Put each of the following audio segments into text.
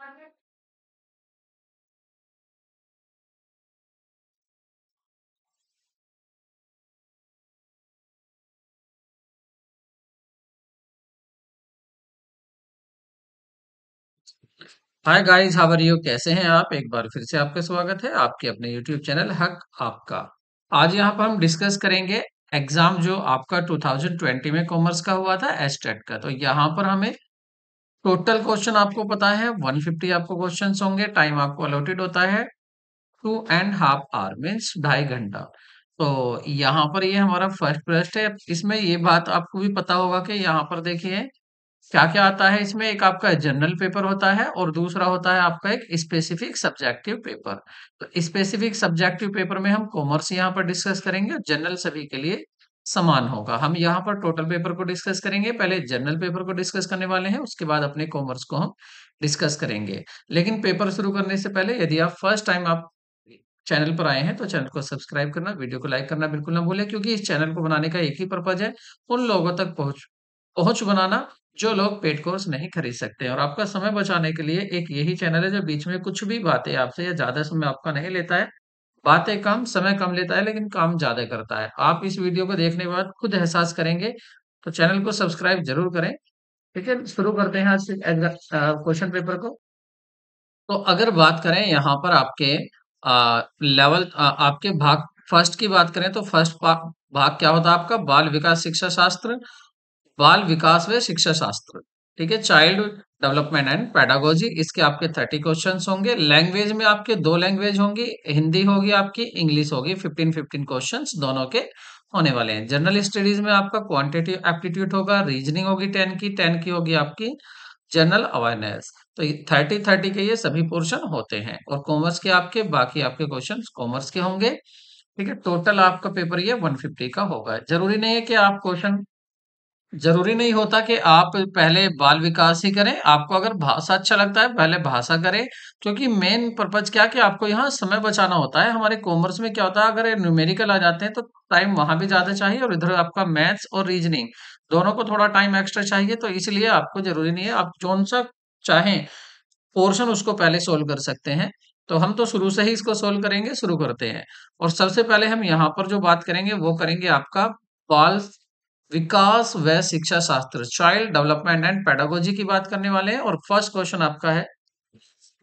Hi guys, how are you? कैसे हैं आप? एक बार फिर से आपका स्वागत है आपके अपने यूट्यूब चैनल हक आपका। आज यहाँ पर हम डिस्कस करेंगे एग्जाम जो आपका 2020 में कॉमर्स का हुआ था, एस्टेट का। तो यहाँ पर हमें टोटल क्वेश्चन आपको पता है 150 आपको क्वेश्चंस होंगे। टाइम आपको अलॉटेड होता है 2.5 आवर, मीन्स 2.5 घंटा। तो यहाँ पर ये हमारा फर्स्ट प्रश्न है। इसमें ये बात आपको भी पता होगा कि यहाँ पर देखिए क्या क्या आता है इसमें। एक आपका जनरल पेपर होता है और दूसरा होता है आपका एक स्पेसिफिक सब्जेक्टिव पेपर। तो स्पेसिफिक सब्जेक्टिव पेपर में हम कॉमर्स यहाँ पर डिस्कस करेंगे, जनरल सभी के लिए समान होगा। हम यहाँ पर टोटल पेपर को डिस्कस करेंगे, पहले जनरल पेपर को डिस्कस करने वाले हैं, उसके बाद अपने कॉमर्स को हम डिस्कस करेंगे। लेकिन पेपर शुरू करने से पहले यदि आप फर्स्ट टाइम आप चैनल पर आए हैं तो चैनल को सब्सक्राइब करना, वीडियो को लाइक करना बिल्कुल ना भूलें, क्योंकि इस चैनल को बनाने का एक ही पर्पज है, उन लोगों तक पहुंच पहुंच बनाना जो लोग पेड कोर्स नहीं खरीद सकते हैं। और आपका समय बचाने के लिए एक यही चैनल है जो बीच में कुछ भी बातें आपसे या ज्यादा समय आपका नहीं लेता है। बातें कम, समय कम लेता है, लेकिन काम ज्यादा करता है। आप इस वीडियो को देखने के बाद खुद एहसास करेंगे। तो चैनल को सब्सक्राइब जरूर करें। ठीक है, शुरू करते हैं आज से क्वेश्चन पेपर को। तो अगर बात करें यहाँ पर आपके लेवल, आपके भाग फर्स्ट की बात करें तो फर्स्ट भाग क्या होता है आपका? बाल विकास शिक्षा शास्त्र, बाल विकास व शिक्षा शास्त्र। ठीक है, चाइल्ड डेवलपमेंट एंड पेडागोजी। इसके आपके 30 क्वेश्चंस होंगे। लैंग्वेज में आपके दो लैंग्वेज होंगी, हिंदी होगी आपकी, इंग्लिश होगी। 15-15 क्वेश्चंस दोनों के होने वाले हैं। जनरल स्टडीज में आपका क्वांटिटेटिव एप्टीट्यूड होगा, रीजनिंग होगी 10 की होगी आपकी जनरल अवेयरनेस। तो 30-30 के ये सभी पोर्शन होते हैं। और कॉमर्स के आपके बाकी आपके क्वेश्चन कॉमर्स के होंगे। ठीक है, टोटल आपका पेपर ये 150 का होगा। जरूरी नहीं है कि आप क्वेश्चन, जरूरी नहीं होता कि आप पहले बाल विकास ही करें। आपको अगर भाषा अच्छा लगता है पहले भाषा करें, क्योंकि मेन पर्पज क्या है कि आपको यहाँ समय बचाना होता है। हमारे कॉमर्स में क्या होता है, अगर न्यूमेरिकल आ जाते हैं तो टाइम वहां भी ज्यादा चाहिए, और इधर आपका मैथ्स और रीजनिंग दोनों को थोड़ा टाइम एक्स्ट्रा चाहिए। तो इसलिए आपको जरूरी नहीं है, आप कौन सा चाहें पोर्शन उसको पहले सोल्व कर सकते हैं। तो हम तो शुरू से ही इसको सोल्व करेंगे, शुरू करते हैं। और सबसे पहले हम यहाँ पर जो बात करेंगे वो करेंगे आपका बाल विकास व शिक्षा शास्त्र, चाइल्ड डेवलपमेंट एंड पेडागोजी की बात करने वाले हैं। और फर्स्ट क्वेश्चन आपका है,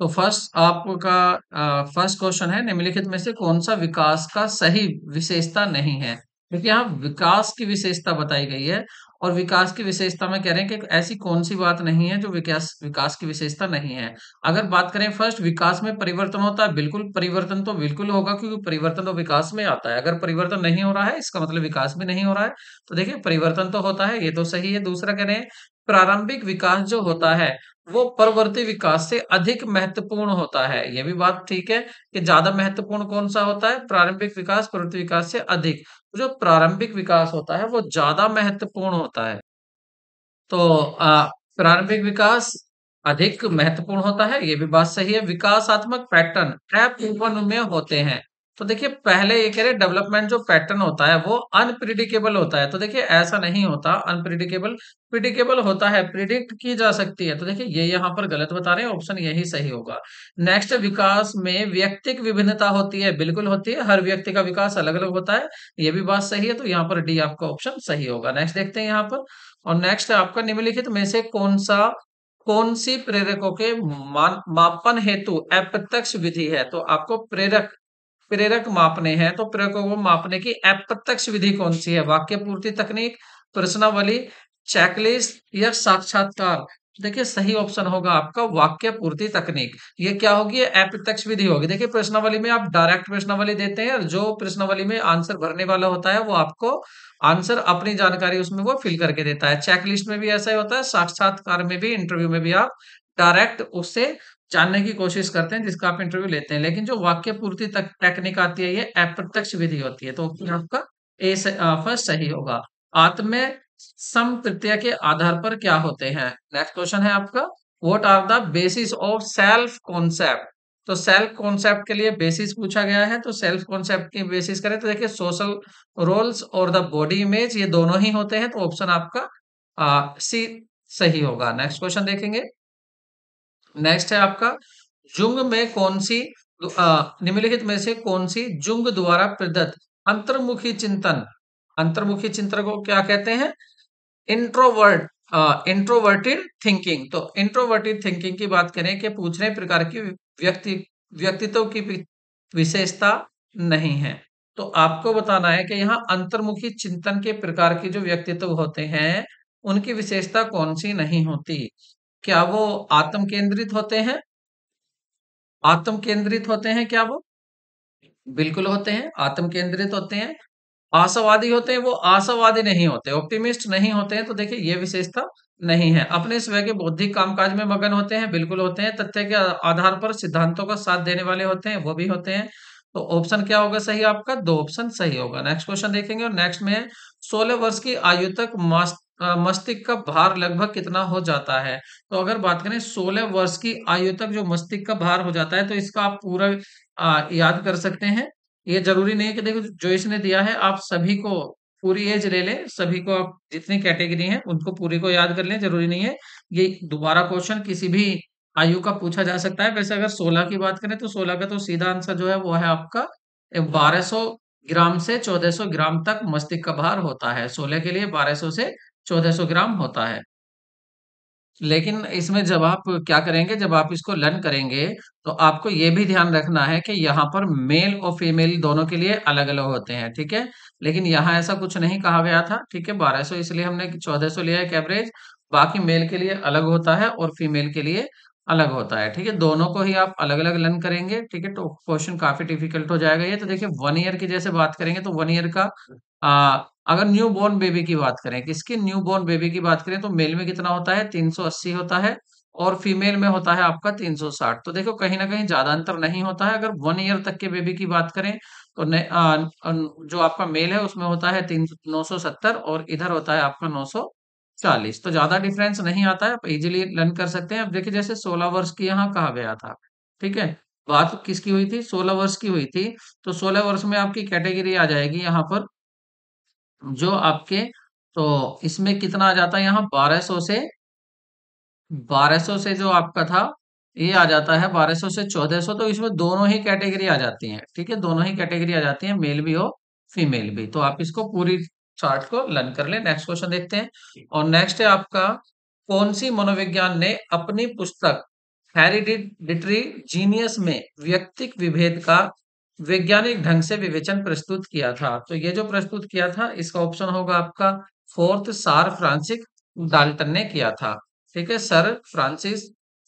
तो फर्स्ट आपका फर्स्ट क्वेश्चन है, निम्नलिखित में से कौन सा विकास का सही विशेषता नहीं है? क्योंकि यहाँ विकास की विशेषता बताई गई है, और विकास की विशेषता में कह रहे हैं कि ऐसी कौन सी बात नहीं है जो विकास विकास की विशेषता नहीं है। अगर बात करें फर्स्ट, विकास में परिवर्तन होता है, बिल्कुल परिवर्तन तो बिल्कुल होगा, क्योंकि परिवर्तन तो विकास में आता है। अगर परिवर्तन नहीं हो रहा है इसका मतलब विकास भी नहीं हो रहा है। तो देखिए परिवर्तन तो होता है, ये तो सही है। दूसरा कह रहे हैं प्रारंभिक विकास जो होता है वो परवर्ती विकास से अधिक महत्वपूर्ण होता है। ये भी बात ठीक है कि ज्यादा महत्वपूर्ण कौन सा होता है? प्रारंभिक विकास परवर्ती विकास से अधिक। जो प्रारंभिक विकास होता है वो ज्यादा महत्वपूर्ण होता है। तो प्रारंभिक विकास अधिक महत्वपूर्ण होता है, ये भी बात सही है। विकासात्मक पैटर्न अपूर्वानुमेय में होते हैं। तो देखिए पहले ये कह रहे डेवलपमेंट जो पैटर्न होता है वो अनप्रिडिक्टेबल होता है। तो देखिए ऐसा नहीं होता अनप्रिडिक्टेबल, प्रिडिक्टेबल होता है, प्रिडिक्ट की जा सकती है। तो देखिए ये यहाँ पर गलत बता रहे हैं, ऑप्शन यही सही होगा। नेक्स्ट, विकास में व्यक्तिक विभिन्नता होती है, बिल्कुल होती है, हर व्यक्ति का विकास अलग अलग होता है। ये भी बात सही है, तो यहाँ पर डी आपका ऑप्शन सही होगा। नेक्स्ट देखते हैं यहाँ पर। और नेक्स्ट है आपका, निम्नलिखित में से कौन सी प्रेरकों के मापन हेतु अप्रत्यक्ष विधि है? तो आपको प्रेरक प्रेरक मापने हैं, तो प्रेरकों को मापने की अप्रत्यक्ष विधि कौन सी है? वाक्य पूर्ति तकनीक, प्रश्नावली, चेकलिस्ट या साक्षात्कार? देखिए सही ऑप्शन होगा आपका वाक्य पूर्ति तकनीक। ये क्या होगी? ये अप्रत्यक्ष विधि होगी। देखिए प्रश्नावली में आप डायरेक्ट प्रश्नावली देते हैं, और जो प्रश्नावली में आंसर भरने वाला होता है वो आपको आंसर अपनी जानकारी उसमें वो फिल करके देता है। चेकलिस्ट में भी ऐसा ही होता है, साक्षात्कार में भी, इंटरव्यू में भी आप डायरेक्ट उससे जानने की कोशिश करते हैं जिसका आप इंटरव्यू लेते हैं। लेकिन जो वाक्य पूर्ति तक टेक्निक आती है ये अप्रत्यक्ष विधि होती है। तो ऑप्शन आपका ए फर्स्ट सही होगा। आत्म सम प्रत्यय के आधार पर क्या होते हैं? नेक्स्ट क्वेश्चन है आपका, what are the basis of self concept? तो सेल्फ कॉन्सेप्ट के लिए बेसिस पूछा गया है, तो सेल्फ कॉन्सेप्ट की बेसिस करें तो देखिए सोशल रोल्स और द बॉडी इमेज, ये दोनों ही होते हैं। तो ऑप्शन आपका सी सही होगा। नेक्स्ट क्वेश्चन देखेंगे, नेक्स्ट है आपका जुंग में कौन सी निम्नलिखित में से कौन सी जुंग द्वारा प्रदत्त अंतर्मुखी चिंतन, अंतर्मुखी चिंतन को क्या कहते हैं? Introvert introverted thinking. तो इंट्रोवर्टेड थिंकिंग की बात करें कि पूछ रहे प्रकार की व्यक्ति व्यक्तित्व की विशेषता नहीं है। तो आपको बताना है कि यहाँ अंतर्मुखी चिंतन के प्रकार के जो व्यक्तित्व होते हैं उनकी विशेषता कौन सी नहीं होती? क्या वो आत्म केंद्रित होते हैं? आत्म केंद्रित होते हैं क्या वो? बिल्कुल होते हैं, आत्म केंद्रित होते हैं। आशावादी होते हैं, वो आशावादी नहीं होते, ऑप्टिमिस्ट नहीं होते हैं, तो देखिए ये विशेषता नहीं है। अपने स्वयं के बौद्धिक कामकाज में मगन होते हैं, बिल्कुल होते हैं। तथ्य के आधार पर सिद्धांतों का साथ देने वाले होते हैं, वो भी होते हैं। तो ऑप्शन क्या होगा सही आपका? दो ऑप्शन सही होगा। नेक्स्ट क्वेश्चन देखेंगे और नेक्स्ट में 16 वर्ष की आयु तक मस्तिष्क का भार लगभग कितना हो जाता है? तो अगर बात करें 16 वर्ष की आयु तक जो मस्तिष्क का भार हो जाता है, तो इसका आप पूरा याद कर सकते हैं। ये जरूरी नहीं है कि देखो जो इसने दिया है आप सभी को पूरी एज ले लें, सभी को आप जितनी कैटेगरी है उनको पूरी को याद कर लें, जरूरी नहीं है। ये दोबारा क्वेश्चन किसी भी आयु का पूछा जा सकता है। वैसे अगर 16 की बात करें तो 16 का तो सीधा आंसर जो है वो है आपका 1200 ग्राम से 1400 ग्राम तक मस्तिष्क का भार होता है। 16 के लिए 1200 से 1400 ग्राम होता है। लेकिन इसमें जब आप क्या करेंगे, जब आप इसको लर्न करेंगे, तो आपको ये भी ध्यान रखना है कि यहाँ पर मेल और फीमेल दोनों के लिए अलग-अलग होते हैं, ठीक है? लेकिन यहाँ ऐसा कुछ नहीं कहा गया था, ठीक है? 1200 इसलिए हमने 1400 लिया है एवरेज, बाकी मेल के लिए अलग होता है और फीमेल के लिए अलग होता है, ठीक है? दोनों को ही आप अलग-अलग लर्न करेंगे, ठीक है? तो क्वेश्चन काफ़ी डिफिकल्ट हो जाएगा ये। तो देखिए 1 ईयर की जैसे बात करेंगे तो 1 ईयर का अगर न्यू बॉर्न बेबी की बात करें, किसकी न्यू बॉर्न बेबी की बात करें तो मेल में कितना होता है? 380 होता है और फीमेल में होता है आपका 360। तो देखो कहीं ना कहीं ज्यादा अंतर नहीं होता है। अगर 1 ईयर तक के बेबी की बात करें तो जो आपका मेल है उसमें होता है 970 और इधर होता है आपका 940। तो ज्यादा डिफरेंस नहीं आता है, आप इजीली लर्न कर सकते हैं। अब देखिए जैसे 16 वर्ष की यहाँ कहा गया था, ठीक है? बात किसकी हुई थी? 16 वर्ष की हुई थी। तो 16 वर्ष में आपकी कैटेगरी आ जाएगी यहाँ पर जो आपके, तो इसमें कितना आ जाता है यहाँ 1200 से जो आपका था ये आ जाता है 1200 से 1400। तो इसमें दोनों ही कैटेगरी आ जाती हैं, ठीक है? दोनों ही कैटेगरी आ जाती हैं, मेल भी हो फीमेल भी। तो आप इसको पूरी चार्ट को लर्न कर लें। नेक्स्ट क्वेश्चन देखते हैं और नेक्स्ट है आपका कौन सी मनोविज्ञान ने अपनी पुस्तक हेरिडिटरी जीनियस में व्यक्तिक विभेद का वैज्ञानिक ढंग से विवेचन प्रस्तुत किया था? तो ये जो प्रस्तुत किया था इसका ऑप्शन होगा आपका फोर्थ, सार फ्रांसिस डाल्टन ने किया था, ठीक है? सर फ्रांसिस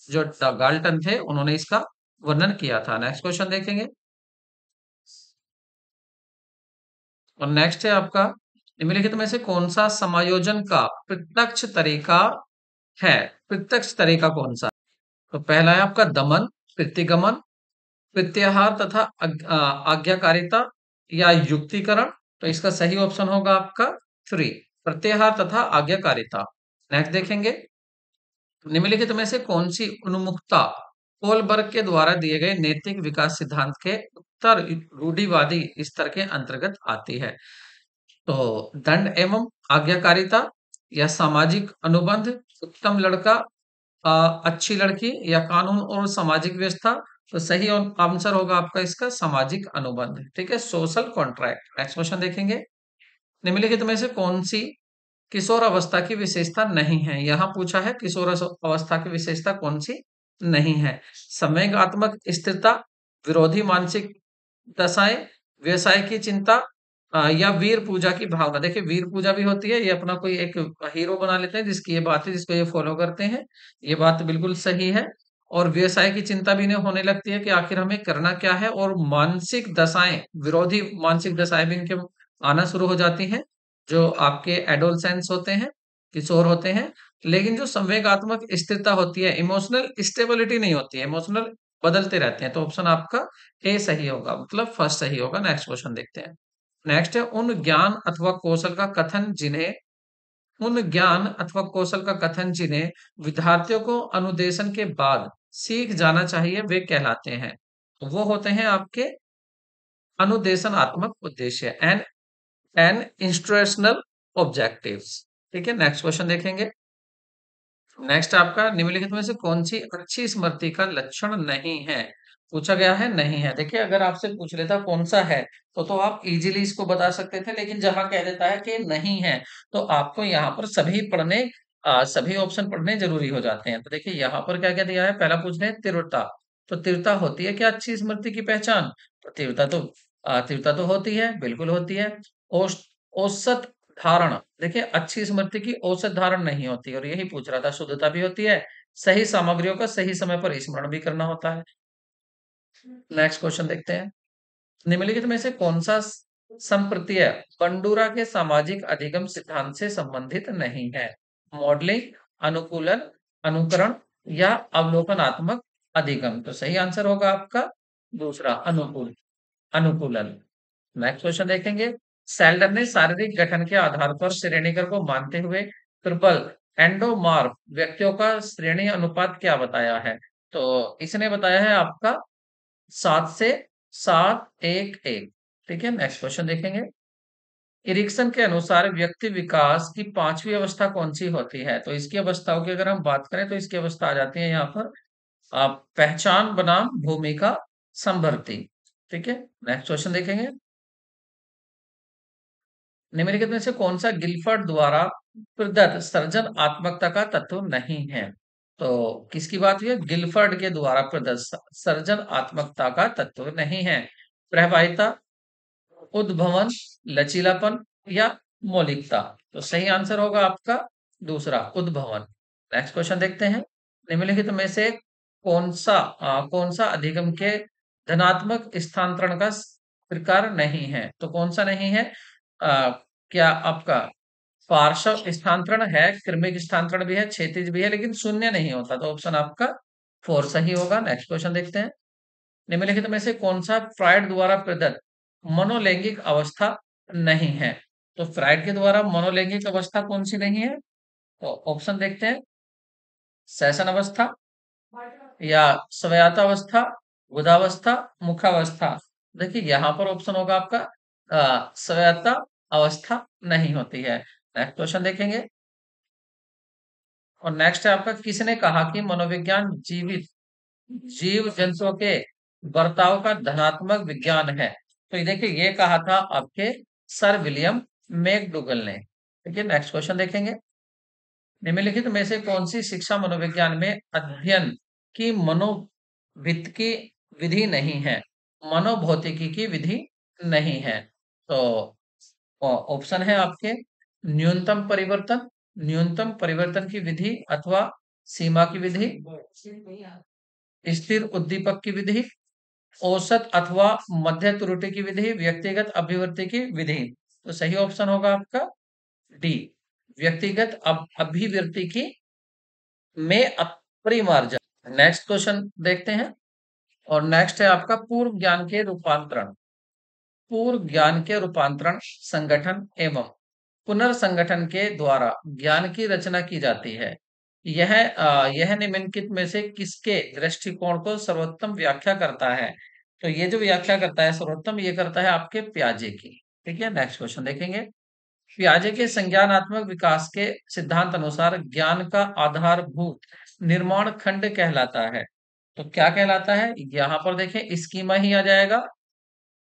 जो गाल्टन थे उन्होंने इसका वर्णन किया था। नेक्स्ट क्वेश्चन देखेंगे और नेक्स्ट है आपका निम्नलिखित में से कौन सा समायोजन का प्रत्यक्ष तरीका है? प्रत्यक्ष तरीका कौन सा? तो पहला है आपका दमन, प्रतिगमन, प्रत्याहार तथा आज्ञाकारिता या युक्तिकरण। तो इसका सही ऑप्शन होगा आपका 3, प्रत्याहार तथा आज्ञाकारिता। नेक्स्ट देखेंगे निम्नलिखित में से कौन सी उन्मुखता कोलबर्ग के द्वारा दिए गए नैतिक विकास सिद्धांत के उत्तर रूढ़िवादी स्तर के अंतर्गत आती है? तो दंड एवं आज्ञाकारिता या सामाजिक अनुबंध, उत्तम लड़का, अच्छी लड़की या कानून और सामाजिक व्यवस्था। तो सही आंसर होगा आपका इसका सामाजिक अनुबंध, ठीक है? Social contract. नेक्स्ट क्वेश्चन देखेंगे निम्नलिखित में से कौन सी किशोर अवस्था की विशेषता नहीं है? यहाँ पूछा है किशोर अवस्था की विशेषता कौन सी नहीं है? संवेगात्मक स्थिरता, विरोधी मानसिक दशाएं, व्यवसाय की चिंता, या वीर पूजा की भावना। देखिए वीर पूजा भी होती है, ये अपना कोई एक हीरो बना लेते हैं जिसकी ये बात है, जिसको ये फॉलो करते हैं, ये बात बिल्कुल सही है। और व्यवसाय की चिंता भी इन्हें होने लगती है कि आखिर हमें करना क्या है। और मानसिक दशाएं, विरोधी मानसिक दशाएं भी इनके आना शुरू हो जाती हैं जो आपके एडोलसेंस होते हैं, किशोर होते हैं। लेकिन जो संवेगात्मक स्थिरता होती है, इमोशनल स्टेबिलिटी नहीं होती है, इमोशनल बदलते रहते हैं। तो ऑप्शन आपका ए सही होगा, मतलब फर्स्ट सही होगा। नेक्स्ट क्वेश्चन देखते हैं। नेक्स्ट है उन ज्ञान अथवा कौशल का कथन जिन्हें विद्यार्थियों को अनुदेशन के बाद सीख जाना चाहिए वे कहलाते हैं। तो वो होते हैं आपके अनुदेशनात्मक उद्देश्य, एन इंस्ट्रक्शनल ऑब्जेक्टिव्स, ठीक है? नेक्स्ट क्वेश्चन देखेंगे नेक्स्ट आपका निम्नलिखित में से कौन सी अच्छी स्मृति का लक्षण नहीं है? पूछा गया है नहीं है। देखिए अगर आपसे पूछ लेता कौन सा है तो आप इजीली इसको बता सकते थे, लेकिन जहां कह देता है कि नहीं है तो आपको यहाँ पर सभी ऑप्शन पढ़ने जरूरी हो जाते हैं। तो देखिए यहाँ पर क्या क्या दिया है, पहला पूछ रहे हैं तीव्रता। तो तीव्रता होती है क्या अच्छी स्मृति की पहचान? तो तीव्रता तो होती है, बिल्कुल होती है। औस औसत धारण, देखिए अच्छी स्मृति की औसत धारण नहीं होती, और यही पूछ रहा था। शुद्धता भी होती है, सही सामग्रियों का सही समय पर स्मरण भी करना होता है। नेक्स्ट क्वेश्चन देखते हैं। निम्नलिखित में से कौन सा संप्रत्यय बंडूरा के सामाजिक अधिगम सिद्धांत से संबंधित नहीं है? मॉडलिंग, अनुकूलन, अनुकरण या अवलोकनात्मक अधिगम। तो सही आंसर होगा आपका दूसरा, अनुकूलन। नेक्स्ट क्वेश्चन देखेंगे। सेल्डन ने शारीरिक गठन के आधार पर श्रेणीकर को मानते हुए प्रबल एंडोमॉर्फ व्यक्तियों का श्रेणी अनुपात क्या बताया है? तो इसने बताया है आपका 7 से 7 1 1। ठीक है, नेक्स्ट क्वेश्चन देखेंगे। इरिक्सन के अनुसार व्यक्ति विकास की पांचवी अवस्था कौन सी होती है? तो इसकी अवस्थाओं की अगर हम बात करें तो इसकी अवस्था आ जाती है यहाँ पर पहचान बनाम भूमिका संभरती। ठीक है, नेक्स्ट क्वेश्चन देखेंगे। निम्नलिखित में से कौन सा गिलफर्ड द्वारा प्रदत्त सृजनात्मकता का तत्व नहीं है? तो किसकी बात हुई है? गिलफर्ड के द्वारा प्रदत्त सृजनात्मकता का तत्व नहीं है। प्रवाहिता, उद्भवन, लचीलापन या मौलिकता। तो सही आंसर होगा आपका दूसरा, उद्भवन। नेक्स्ट क्वेश्चन देखते हैं। निम्नलिखित में से कौन सा अधिगम के धनात्मक स्थानांतरण का प्रकार नहीं है? तो कौन सा नहीं है? आ, क्या आपका पार्श्व स्थानांतरण है, क्रमिक स्थानांतरण भी है, क्षैतिज भी है, लेकिन शून्य नहीं होता। तो ऑप्शन आपका 4 सही होगा। नेक्स्ट क्वेश्चन देखते हैं। निम्नलिखित में से कौन सा फ्राइड द्वारा प्रदत्त मनोलैंगिक अवस्था नहीं है? तो फ्राइड के द्वारा मनोलैंगिक अवस्था कौन सी नहीं है? तो ऑप्शन देखते हैं। सेशन अवस्था या स्वायत्तावस्था, बुधावस्था, मुखावस्था। देखिए यहाँ पर ऑप्शन होगा आपका स्वायत्ता अवस्था नहीं होती है। नेक्स्ट क्वेश्चन देखेंगे। और नेक्स्ट है आपका, किसने कहा कि मनोविज्ञान जीव जंतुओं के बर्ताव का धनात्मक विज्ञान है? तो ये देखिए ये कहा था आपके सर विलियम मैकडूगल ने। ठीक है, नेक्स्ट क्वेश्चन देखेंगे। निम्नलिखित में से कौन सी शिक्षा मनोविज्ञान में अध्ययन की मनोवित्त की विधि नहीं है? मनोभौतिकी की विधि नहीं है। तो ऑप्शन है आपके न्यूनतम परिवर्तन की विधि अथवा सीमा की विधि, स्थिर उद्दीपक की विधि, औसत अथवा मध्य त्रुटि की विधि, व्यक्तिगत अभिवृत्ति की विधि। तो सही ऑप्शन होगा आपका डी, व्यक्तिगत अभिवृत्ति की में अपरिमार्जन। नेक्स्ट क्वेश्चन देखते हैं। और नेक्स्ट है आपका पूर्व ज्ञान के रूपांतरण, संगठन एवं पुनर्संगठन के द्वारा ज्ञान की रचना की जाती है। यह निम्नलिखित में से किसके दृष्टिकोण को सर्वोत्तम व्याख्या करता है? तो ये जो व्याख्या करता है सर्वोत्तम, ये करता है आपके प्याजे की। ठीक है, नेक्स्ट क्वेश्चन देखेंगे। पियाजे के संज्ञानात्मक विकास के सिद्धांत अनुसार ज्ञान का आधारभूत निर्माण खंड कहलाता है। तो क्या कहलाता है? यहाँ पर देखें स्कीमा ही आ जाएगा।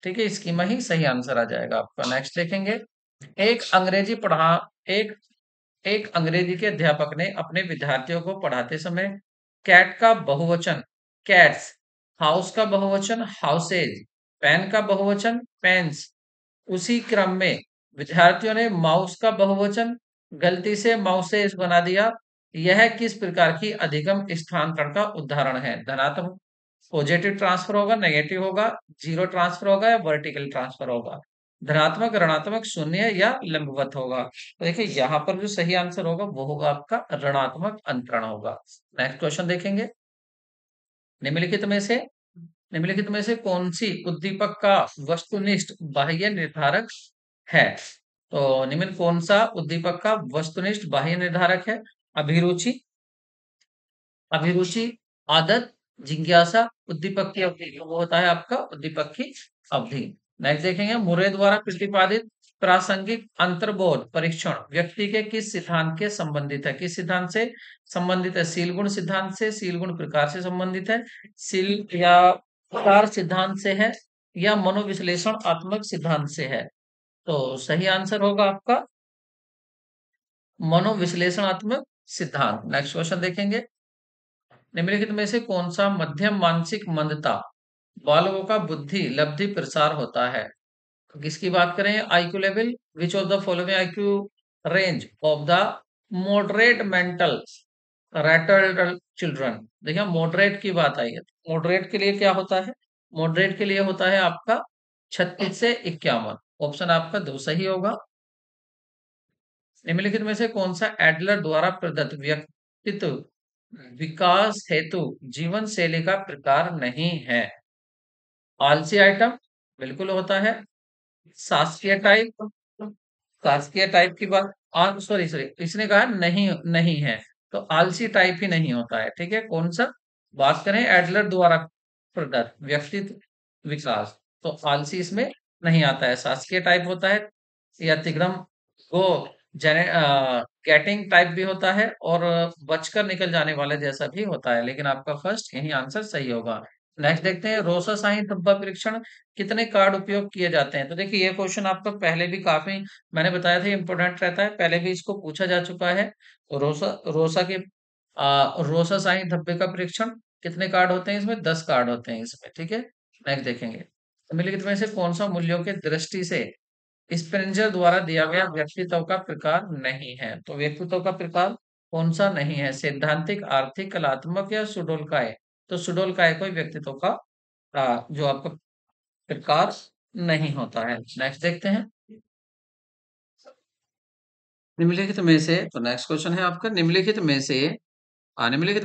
ठीक है, स्कीमा ही सही आंसर आ जाएगा आपका। नेक्स्ट देखेंगे। एक अंग्रेजी पढ़ा एक एक अंग्रेजी के अध्यापक ने अपने विद्यार्थियों को पढ़ाते समय कैट का बहुवचन कैट्स, हाउस का बहुवचन हाउसेज, पेन का बहुवचन पेन्स, उसी क्रम में विद्यार्थियों ने माउस का बहुवचन गलती से माउसेस बना दिया। यह किस प्रकार की अधिगम स्थानांतरण का उदाहरण है? धनात्मक पॉजिटिव ट्रांसफर होगा, नेगेटिव होगा, जीरो ट्रांसफर होगा या वर्टिकल ट्रांसफर होगा, धनात्मक, ऋणात्मक, शून्य या लंबवत होगा। तो देखिए यहाँ पर जो सही आंसर होगा वो होगा आपका ऋणात्मक अंतरण होगा। नेक्स्ट क्वेश्चन देखेंगे। निम्नलिखित में से निम्नलिखित में से कौन सी उद्दीपक का वस्तुनिष्ठ बाह्य निर्धारक है? तो निम्न कौन सा उद्दीपक का वस्तुनिष्ठ बाह्य निर्धारक है? अभिरुचि, अभिरुचि, आदत, जिज्ञासा, उद्दीपक की अवधि। वो होता है आपका उद्दीपक की अवधि। नेक्स्ट देखेंगे, मुरे द्वारा प्रतिपादित प्रासंगिक अंतर्बोध परीक्षण व्यक्ति के किस सिद्धांत के संबंधित है? किस सिद्धांत से संबंधित है? सील गुण सिद्धांत से, सील गुण प्रकार से संबंधित है, सील या प्रकार सिद्धांत से है, या मनोविश्लेषणात्मक सिद्धांत से है? तो सही आंसर होगा आपका मनोविश्लेषणात्मक सिद्धांत। नेक्स्ट क्वेश्चन देखेंगे, निम्नलिखित में से कौन सा मध्यम मानसिक मंदता बालकों का बुद्धि लब्धि प्रसार होता है? तो किसकी बात करें? IQ level, which of the following IQ range of the moderate mental retarded children. देखिए मॉडरेट की बात आई है, मॉडरेट के लिए क्या होता है? मॉडरेट के लिए होता है आपका 36 से 51। ऑप्शन आपका दो सही होगा। निम्नलिखित में से कौन सा एडलर द्वारा प्रदत्त व्यक्तित्व विकास हेतु जीवन शैली का प्रकार नहीं है? आलसी आइटम बिल्कुल होता है, शासकीय टाइप, शासकीय टाइप की बात, सॉरी सॉरी, इसने कहा नहीं नहीं है, तो आलसी टाइप ही नहीं होता है। ठीक है, कौन सा बात करें? एडलर द्वारा प्रदत्त व्यक्तित्व विकास, तो आलसी इसमें नहीं आता है, शासकीय टाइप होता है, या तिग्रम गो जेने गेटिंग टाइप भी होता है, और बचकर निकल जाने वाले जैसा भी होता है, लेकिन आपका फर्स्ट यही आंसर सही होगा। नेक्स्ट देखते हैं, रोसा साइन धब्बा परीक्षण कितने कार्ड उपयोग किए जाते हैं? तो देखिए ये क्वेश्चन आपका पहले भी काफी, मैंने बताया था इम्पोर्टेंट रहता है, पहले भी इसको पूछा जा चुका है। तो रोसा रोसा के रोसा साइन धब्बे का परीक्षण कितने कार्ड होते हैं इसमें? 10 कार्ड होते हैं इसमें। ठीक है, नेक्स्ट देखेंगे, निम्नलिखित में से कौन सा मूल्यों के दृष्टि से स्पेंजर द्वारा दिया गया व्यक्तित्व का प्रकार नहीं है? तो व्यक्तित्व का प्रकार कौन सा नहीं है? सैद्धांतिक, आर्थिक, कलात्मक, या सुडोलकाय? तो सुडोलकाय कोई व्यक्तित्व का जो आपका प्रकार नहीं होता है। नेक्स्ट देखते हैं, निम्नलिखित में से, तो नेक्स्ट क्वेश्चन है आपका, निम्नलिखित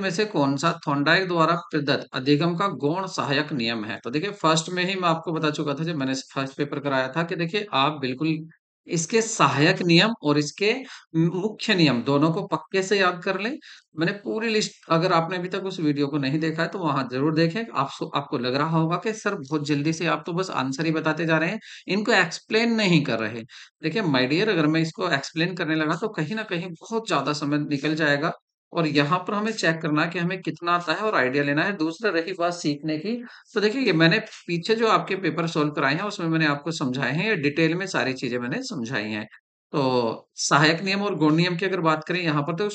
में से कौन सा थॉर्नडाइक द्वारा प्रदत्त अधिगम का गौण सहायक नियम है? तो देखिए फर्स्ट में ही मैं आपको बता चुका था जब मैंने फर्स्ट पेपर कराया था कि देखिए आप बिल्कुल इसके सहायक नियम और इसके मुख्य नियम दोनों को पक्के से याद कर लें। मैंने पूरी लिस्ट, अगर आपने अभी तक उस वीडियो को नहीं देखा है तो वहां जरूर देखें। आपको लग रहा होगा कि सर बहुत जल्दी से आप तो बस आंसर ही बताते जा रहे हैं, इनको एक्सप्लेन नहीं कर रहे। देखिए माय डियर, अगर मैं इसको एक्सप्लेन करने लगा तो कहीं ना कहीं बहुत ज्यादा समय निकल जाएगा, और यहाँ पर हमें चेक करना है कि हमें कितना आता है और आइडिया लेना है। दूसरा रही बात सीखने की, तो देखिए ये मैंने पीछे जो आपके पेपर सोल्व कराए हैं उसमें मैंने आपको समझाए हैं, ये डिटेल में सारी चीजें मैंने समझाई हैं। तो सहायक नियम और गुण नियम की अगर बात करें यहाँ पर, तो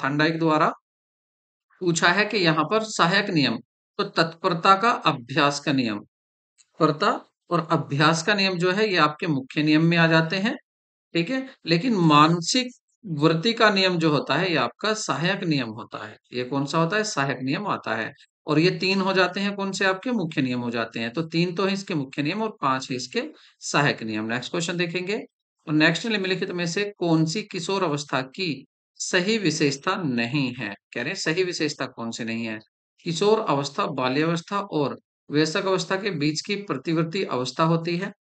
थॉर्नडाइक द्वारा पूछा है कि यहाँ पर सहायक नियम, तो तत्परता का अभ्यास का नियम, तत्परता और अभ्यास का नियम जो है ये आपके मुख्य नियम में आ जाते हैं। ठीक है, लेकिन मानसिक वृत्ति का नियम जो होता है ये आपका सहायक नियम होता है। ये कौन सा होता है? सहायक नियम आता है। और ये तीन हो जाते हैं, कौन से आपके मुख्य नियम हो जाते हैं। तो तीन तो है इसके मुख्य नियम और पांच है इसके सहायक नियम। नेक्स्ट क्वेश्चन देखेंगे, और नेक्स्ट निम्नलिखित में से कौन सी किशोर अवस्था की सही विशेषता नहीं है? कह रहे हैं सही विशेषता कौन सी नहीं है? किशोर अवस्था बाल्यावस्था और वयस्क अवस्था के बीच की प्रतिवर्ती अवस्था होती है।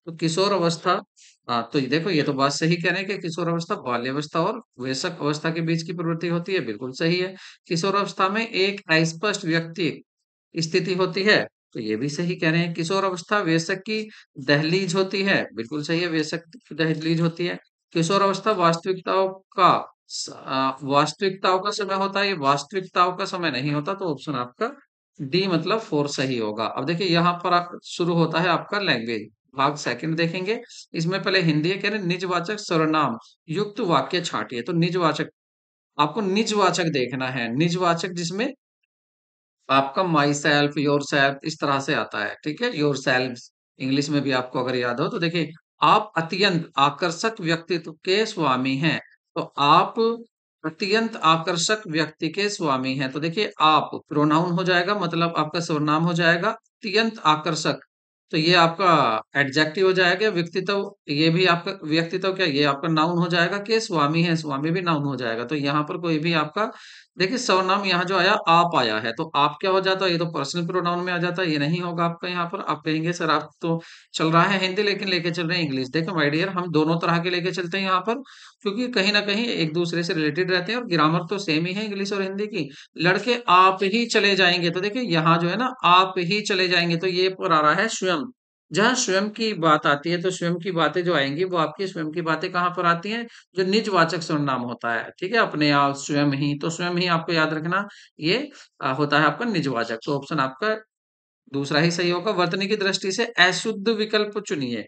तो किशोर अवस्था, हाँ, तो ये देखो ये तो बात सही कह रहे हैं कि किशोर अवस्था बाल्यावस्था और वयस्क अवस्था के बीच की प्रवृत्ति होती है, बिल्कुल सही है। किशोर अवस्था में एक अस्पष्ट व्यक्ति स्थिति होती है, तो ये भी सही कह रहे हैं। किशोर अवस्था वयस्क की दहलीज होती है, बिल्कुल सही है, वयस्क की दहलीज होती है। किशोर अवस्था वास्तविकताओं का समय होता है, ये वास्तविकताओं का समय नहीं होता, तो ऑप्शन आपका डी मतलब फोर सही होगा। अब देखिए यहाँ पर शुरू होता है आपका लैंग्वेज भाग सेकंड देखेंगे। इसमें पहले हिंदी है, कह रहे निजवाचक सर्वनाम युक्त वाक्य छाटिए। तो निजवाचक, आपको निजवाचक देखना है, निजवाचक जिसमें आपका माई सेल्फ, योर सेल्फ इस तरह से आता है। ठीक है, योर सेल्फ इंग्लिश में भी आपको अगर याद हो तो देखिए, आप अत्यंत आकर्षक व्यक्तित्व के स्वामी हैं। तो आप अत्यंत आकर्षक व्यक्ति के स्वामी हैं, तो देखिए आप प्रोनाउन हो जाएगा, मतलब आपका सर्वनाम हो जाएगा अत्यंत आकर्षक, तो ये आपका एडजेक्टिव हो जाएगा। व्यक्तित्व, ये भी आपका व्यक्तित्व क्या, ये आपका नाउन हो जाएगा। के स्वामी है, स्वामी भी नाउन हो जाएगा। तो यहाँ पर कोई भी आपका, देखिए सर्वनाम यहाँ जो आया आप आया है, तो आप क्या हो जाता है? ये तो पर्सनल प्रोनाउन में आ जाता है, ये नहीं होगा आपका। यहाँ पर आप कहेंगे सर आप तो चल रहा है हिंदी लेकिन लेके चल रहे हैं इंग्लिश। देखो माय डियर, हम दोनों तरह के लेके चलते हैं यहाँ पर, क्योंकि कहीं ना कहीं एक दूसरे से रिलेटेड रहते हैं और ग्रामर तो सेम ही है इंग्लिश और हिंदी की। लड़के आप ही चले जाएंगे, तो देखिए यहाँ जो है ना आप ही चले जाएंगे, तो ये पर आ रहा है स्वयं, जहाँ स्वयं की बात आती है तो स्वयं की बातें जो आएंगी वो आपकी स्वयं की बातें कहाँ पर आती हैं, जो निजवाचक सर्वनाम होता है, ठीक है, अपने आप, स्वयं ही, तो स्वयं ही आपको याद रखना, ये होता है आपका निजवाचक। तो ऑप्शन आपका दूसरा ही सही होगा। वर्तनी की दृष्टि से अशुद्ध विकल्प चुनिए।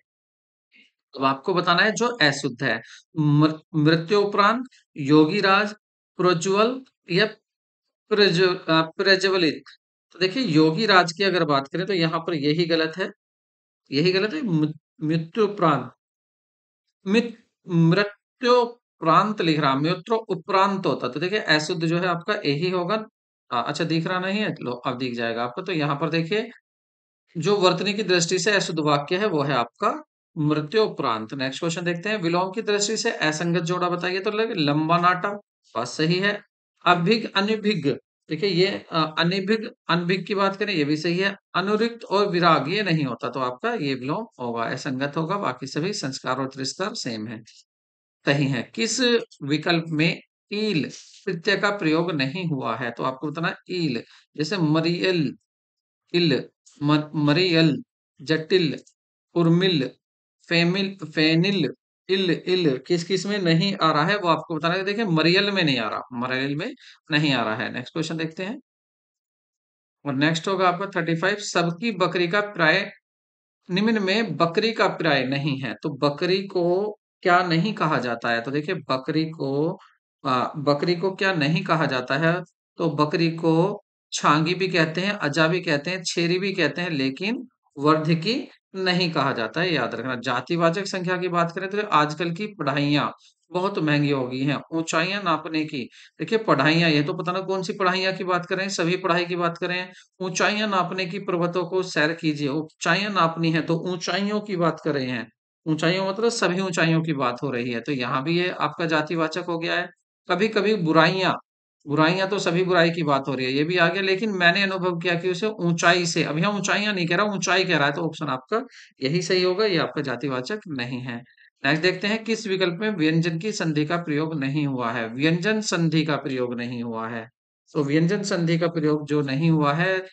अब आपको बताना है जो अशुद्ध है। मृत्योपरांत, योगीराज, प्रोज्वल या प्रज्वलित। तो देखिए योगीराज की अगर बात करें तो यहाँ पर यही गलत है, यही गलत है। मृत्युपरांत, मित मृत्योपरांत लिख रहा, मृत्यु उपरांत होता, तो देखिए अशुद्ध जो है आपका यही होगा। अच्छा दिख रहा नहीं है, लो अब दिख जाएगा आपको। तो यहाँ पर देखिए जो वर्तनी की दृष्टि से अशुद्ध वाक्य है वो है आपका मृत्योपरांत। नेक्स्ट क्वेश्चन देखते हैं, विलोम की दृष्टि से असंगत जोड़ा बताइए। तो लगे लंबा नाटा, बात सही है। अभिग अनभिग, देखिए ये अनभिग अनभिग की बात करें ये भी सही है। अनुरिक्त और विराग ये नहीं होता, तो आपका ये विलोम होगा, असंगत होगा। बाकी सभी संस्कार और त्रिस्तर सेम है, सही है। किस विकल्प में ईल प्रत्यय का प्रयोग नहीं हुआ है, तो आपको बताना है ईल। जैसे मरियल, इल, मरियल, जटिल, उर्मिल, फेमिल, फेनिल, इल, इल किस किस में नहीं आ रहा है वो आपको बताना है। देखिए मरियल में नहीं आ रहा, मरियल में नहीं आ रहा है। नेक्स्ट क्वेश्चन देखते हैं, और नेक्स्ट होगा आपका 35, सबकी बकरी का प्राय निम्न में बकरी का प्राय नहीं है, तो बकरी को क्या नहीं कहा जाता है। तो देखिए बकरी को क्या नहीं कहा जाता है, तो बकरी को छांगी भी कहते हैं, अजा भी कहते हैं, छेरी भी कहते हैं, लेकिन वर्धिकी नहीं कहा जाता है, याद रखना। जातिवाचक संख्या की बात करें तो आजकल की पढ़ाइयाँ बहुत महंगी हो गई हैं, ऊंचाइयां नापने की। देखिए पढ़ाइयाँ, ये तो पता ना कौन सी पढ़ाइयाँ की बात करें, सभी पढ़ाई की बात करें। ऊंचाइयां नापने की पर्वतों को सैर कीजिए, ऊंचाइयां नापनी है तो ऊंचाइयों की बात कर रहे हैं। ऊंचाइयों मतलब सभी ऊंचाइयों की बात हो रही है, तो यहाँ भी ये आपका जातिवाचक हो गया है। कभी कभी बुराइयां, बुराइयां तो सभी बुराई की बात हो रही है, ये भी आ गया, लेकिन मैंने अनुभव किया कि उसे ऊंचाई से, अब यहाँ ऊंचाइयां नहीं कह रहा, ऊंचाई कह रहा है, तो ऑप्शन आपका यही सही होगा, ये आपका जातिवाचक नहीं है। नेक्स्ट देखते हैं, किस विकल्प में व्यंजन की संधि का प्रयोग नहीं हुआ है। व्यंजन संधि का प्रयोग नहीं हुआ है, तो व्यंजन संधि का प्रयोग जो नहीं हुआ है,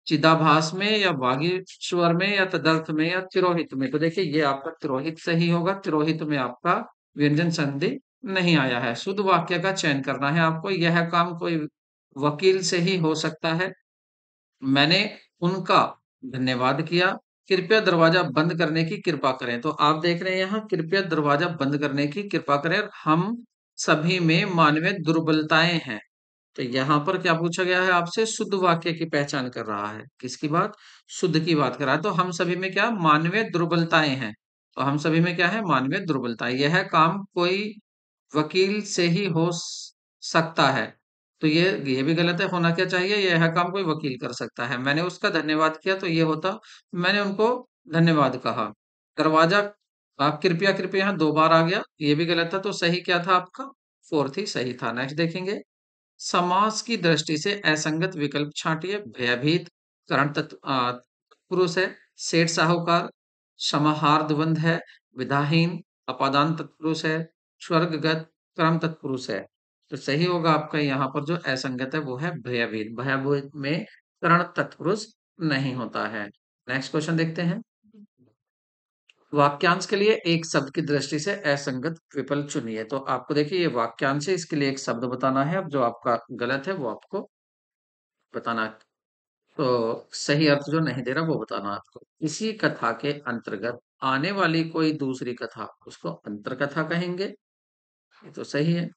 चिदाभास में या बागेश्वर में या तदर्थ में या तिरोहित में, तो देखिए ये आपका तिरोहित सही होगा। तिरोहित में आपका व्यंजन संधि नहीं आया है। शुद्ध वाक्य का चयन करना है आपको, यह काम कोई वकील से ही हो सकता है। मैंने उनका धन्यवाद किया, कृपया दरवाजा बंद करने की कृपा करें। तो आप देख रहे हैं यहाँ कृपया दरवाजा बंद करने की कृपा करें, और हम सभी में मानवीय दुर्बलताएं हैं। तो यहाँ पर क्या पूछा गया है आपसे, शुद्ध वाक्य की पहचान कर रहा है, किसकी बात, शुद्ध की बात कर रहा है। तो हम सभी में क्या मानवीय दुर्बलताएं हैं, तो हम सभी में क्या है मानवीय दुर्बलताएं। यह काम कोई वकील से ही हो सकता है, तो ये भी गलत है। होना क्या चाहिए, यह काम कोई वकील कर सकता है। मैंने उसका धन्यवाद किया, तो ये होता मैंने उनको धन्यवाद कहा। दरवाजा, आप कृपया, कृपया यहाँ दो बार आ गया, ये भी गलत था, तो सही क्या था आपका, फोर्थ ही सही था। नेक्स्ट देखेंगे, समास की दृष्टि से असंगत विकल्प छांटिए। भयभीत करण तत्पुरुष है, सेठ साहूकार समाहार्दवंद है, विधाहीन अपादान तत्पुरुष है, स्वर्गगत कर्म तत्पुरुष है। तो सही होगा आपका यहाँ पर जो असंगत है वो है भयभीत। भयभीत में करण तत्पुरुष नहीं होता है। नेक्स्ट क्वेश्चन देखते हैं, वाक्यांश के लिए एक शब्द की दृष्टि से असंगत विकल्प चुनिए। तो आपको देखिए ये वाक्यांश है, इसके लिए एक शब्द बताना है। अब जो आपका गलत है वो आपको बताना, तो सही अर्थ जो नहीं दे रहा वो बताना आपको। इसी कथा के अंतर्गत आने वाली कोई दूसरी कथा उसको अंतरकथा कहेंगे, ये तो सही है।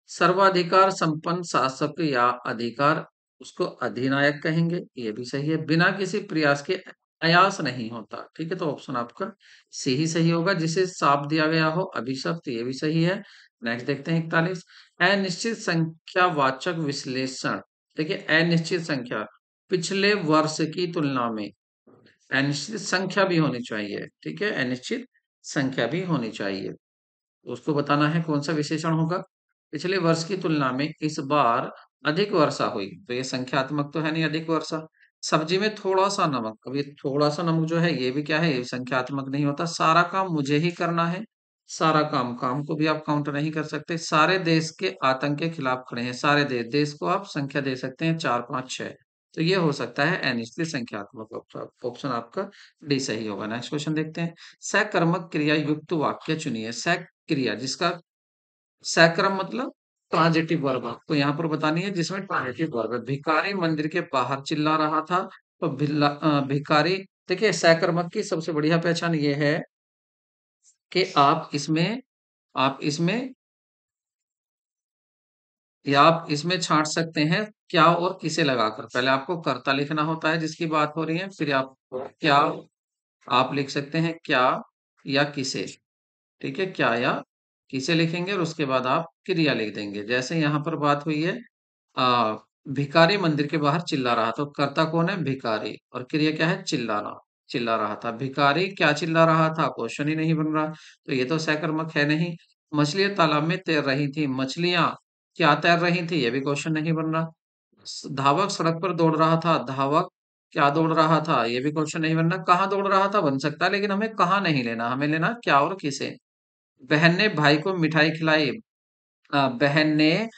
सर्वाधिकार संपन्न शासक या अधिकार उसको अधिनायक कहेंगे, ये भी सही है। बिना किसी प्रयास के अयास नहीं होता, ठीक है, तो ऑप्शन आपका सी ही सही होगा। जिसे शाप दिया गया हो अभिशप्त, ये भी सही है। नेक्स्ट देखते हैं 41, अनिश्चित संख्या वाचक विश्लेषण। देखिए अनिश्चित संख्या पिछले वर्ष की तुलना में, अनिश्चित संख्या भी होनी चाहिए, ठीक है, अनिश्चित संख्या भी होनी चाहिए। उसको बताना है कौन सा विशेषण होगा। पिछले वर्ष की तुलना में इस बार अधिक वर्षा हुई, तो ये संख्यात्मक तो है नहीं, अधिक वर्षा। सब्जी में थोड़ा सा नमक, अब ये थोड़ा सा नमक जो है ये भी क्या है, ये संख्यात्मक नहीं होता। सारा काम मुझे ही करना है, सारा काम, काम को भी आप काउंट नहीं कर सकते। सारे देश के आतंक के खिलाफ खड़े हैं, सारे देश, देश को आप संख्या दे सकते हैं 4 5 6। तो ये हो सकता है एन, इसलिए संख्यात्मक ऑप्शन आपका डी सही होगा। नेक्स्ट क्वेश्चन देखते हैं। सकर्मक क्रिया युक्त वाक्य चुनिए। सक क्रिया जिसका सक्रम मतलब ट्रांजिटिव वर्ब आपको यहाँ पर बतानी है, जिसमें ट्रांजिटिव वर्ब है। भिखारी मंदिर के बाहर चिल्ला रहा था, तो भिखारी, देखिए सकर्मक की सबसे बढ़िया पहचान ये है कि आप इसमें या आप इसमें छांट सकते हैं क्या और किसे लगाकर। पहले आपको कर्ता लिखना होता है जिसकी बात हो रही है, फिर आप क्या, आप लिख सकते हैं क्या या किसे। ठीक है, क्या या किसे लिखेंगे और उसके बाद आप क्रिया लिख देंगे। जैसे यहाँ पर बात हुई है, आ, भिखारी मंदिर के बाहर चिल्ला रहा, तो कर्ता कौन है, भिखारी, और क्रिया क्या है, चिल्लाना। चिल्ला रहा था, भिखारी क्या चिल्ला रहा था, क्वेश्चन ही नहीं बन रहा, तो ये तो सकर्मक है नहीं। मछलियां तालाब में तैर रही थी, मछलियां क्या तैर रही थी, ये भी क्वेश्चन नहीं बन रहा। धावक सड़क पर दौड़ रहा था, धावक क्या दौड़ रहा था, ये भी क्वेश्चन नहीं बन रहा। कहाँ दौड़ रहा था बन सकता है, लेकिन हमें कहाँ नहीं लेना, हमें लेना क्या और किसे। बहन ने भाई को मिठाई खिलाई, बहन ने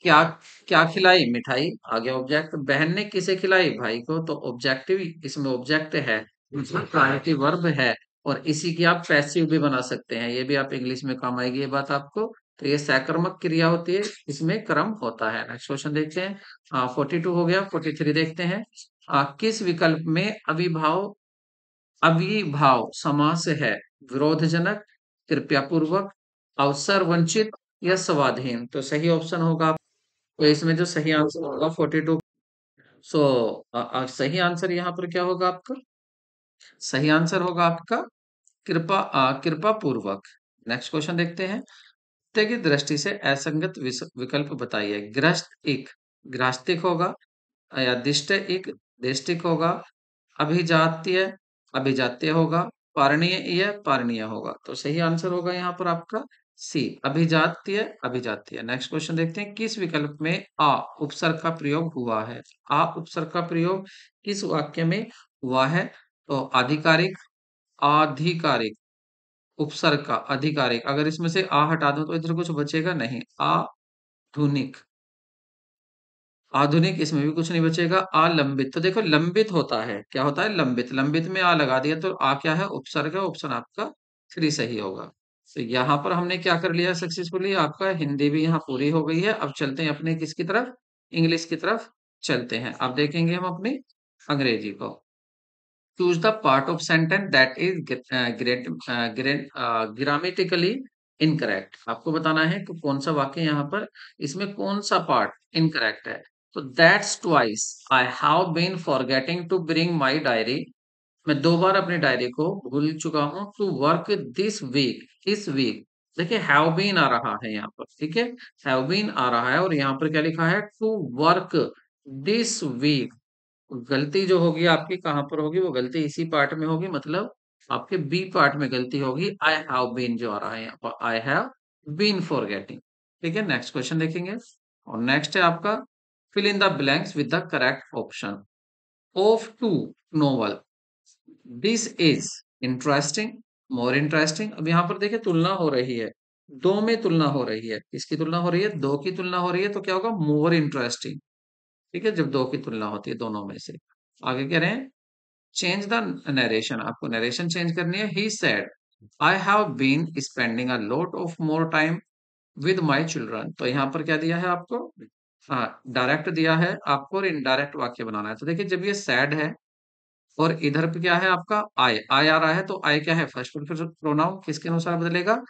क्या क्या खिलाई, मिठाई। आगे ऑब्जेक्ट, बहन ने किसे खिलाई, भाई को, तो ऑब्जेक्टिव, इसमें ऑब्जेक्ट है, मतलब ट्रांजिटिव वर्ब है। और इसी की आप पैसिव भी बना सकते हैं, ये भी आप इंग्लिश में काम आएगी ये बात आपको। तो ये सकर्मक क्रिया होती है, इसमें क्रम होता है। नेक्स्ट क्वेश्चन देखते हैं। 42 हो गया, 43 देखते हैं। किस विकल्प में अविभाव अविभाव समास है, विरोधजनक, कृपया पूर्वक, अवसर वंचित या स्वाधीन। तो सही ऑप्शन होगा, तो इसमें जो सही आंसर होगा 42। सो सही आंसर यहाँ पर क्या होगा आपका, सही आंसर होगा आपका कृपा पूर्वक। नेक्स्ट क्वेश्चन देखते हैं। की दृष्टि से असंगत विकल्प बताइए। ग्रस्त एक ग्रास्तिक होगा, या दिष्ट एक दिष्टिक होगा, अभिजात्य अभिजात्य होगा, पारणीय यह पारणीय होगा। तो सही आंसर होगा यहाँ पर आपका सी, अभिजात्य अभिजात्य। नेक्स्ट क्वेश्चन देखते हैं। किस विकल्प में आ उपसर्ग का प्रयोग हुआ है, आ उपसर्ग का प्रयोग किस वाक्य में हुआ है, तो आधिकारिक, आधिकारिक, उपसर्ग का आधिकारिक। अगर इसमें से आ हटा दो तो इधर कुछ बचेगा नहीं, आधुनिक, आधुनिक, इसमें भी कुछ नहीं बचेगा। अलंबित, तो देखो लंबित होता है, क्या होता है, लंबित, लंबित में आ लगा दिया तो आ क्या है, उपसर्ग है, ऑप्शन आपका 3 सही होगा। तो यहाँ पर हमने क्या कर लिया सक्सेसफुली, आपका हिंदी भी यहाँ पूरी हो गई है। अब चलते हैं अपने किसकी तरफ, इंग्लिश की तरफ चलते हैं। अब देखेंगे हम अपनी अंग्रेजी को। Choose the part of sentence that is grammatically incorrect. आपको बताना है कि कौन सा वाक्य यहाँ पर, इसमें कौन सा पार्ट इनकरेक्ट है। तो that's twice I have been forgetting to bring my diary. मैं 2 बार अपनी डायरी को भूल चुका हूँ। टू वर्क दिस वीक, इस वीक, देखिए हैव बीन आ रहा है यहाँ पर, ठीक है, हैव बीन आ रहा है और यहाँ पर क्या लिखा है, टू वर्क दिस वीक। गलती जो होगी आपकी कहाँ पर होगी, वो गलती इसी पार्ट में होगी, मतलब आपके बी पार्ट में गलती होगी। आई हैव बीन जो आ रहा है यहाँ पर, आई हैव बीन फॉरगेटिंग। ठीक है, नेक्स्ट क्वेश्चन देखेंगे। और नेक्स्ट है आपका, fill in the blanks with the correct option. Of to novel, this is interesting, more interesting. अब यहाँ पर देखिए तुलना हो रही है, दो में तुलना हो रही है, किसकी तुलना हो रही है, दो की तुलना हो रही है, तो क्या होगा, मोर इंटरेस्टिंग। ठीक है, जब दो की तुलना होती है दोनों में से। आगे कह रहे हैं, चेंज द नरेशन, आपको नरेशन चेंज करनी है। He said I have been spending a lot of more time with my children. तो यहाँ पर क्या दिया है आपको, हाँ डायरेक्ट दिया है आपको और इनडायरेक्ट वाक्य बनाना है। तो देखिए जब ये सैड है और इधर पे क्या है आपका आई, आई आ रहा है, तो आई क्या है, फर्स्ट प्रोनाउन, किसके अनुसार बदलेगा,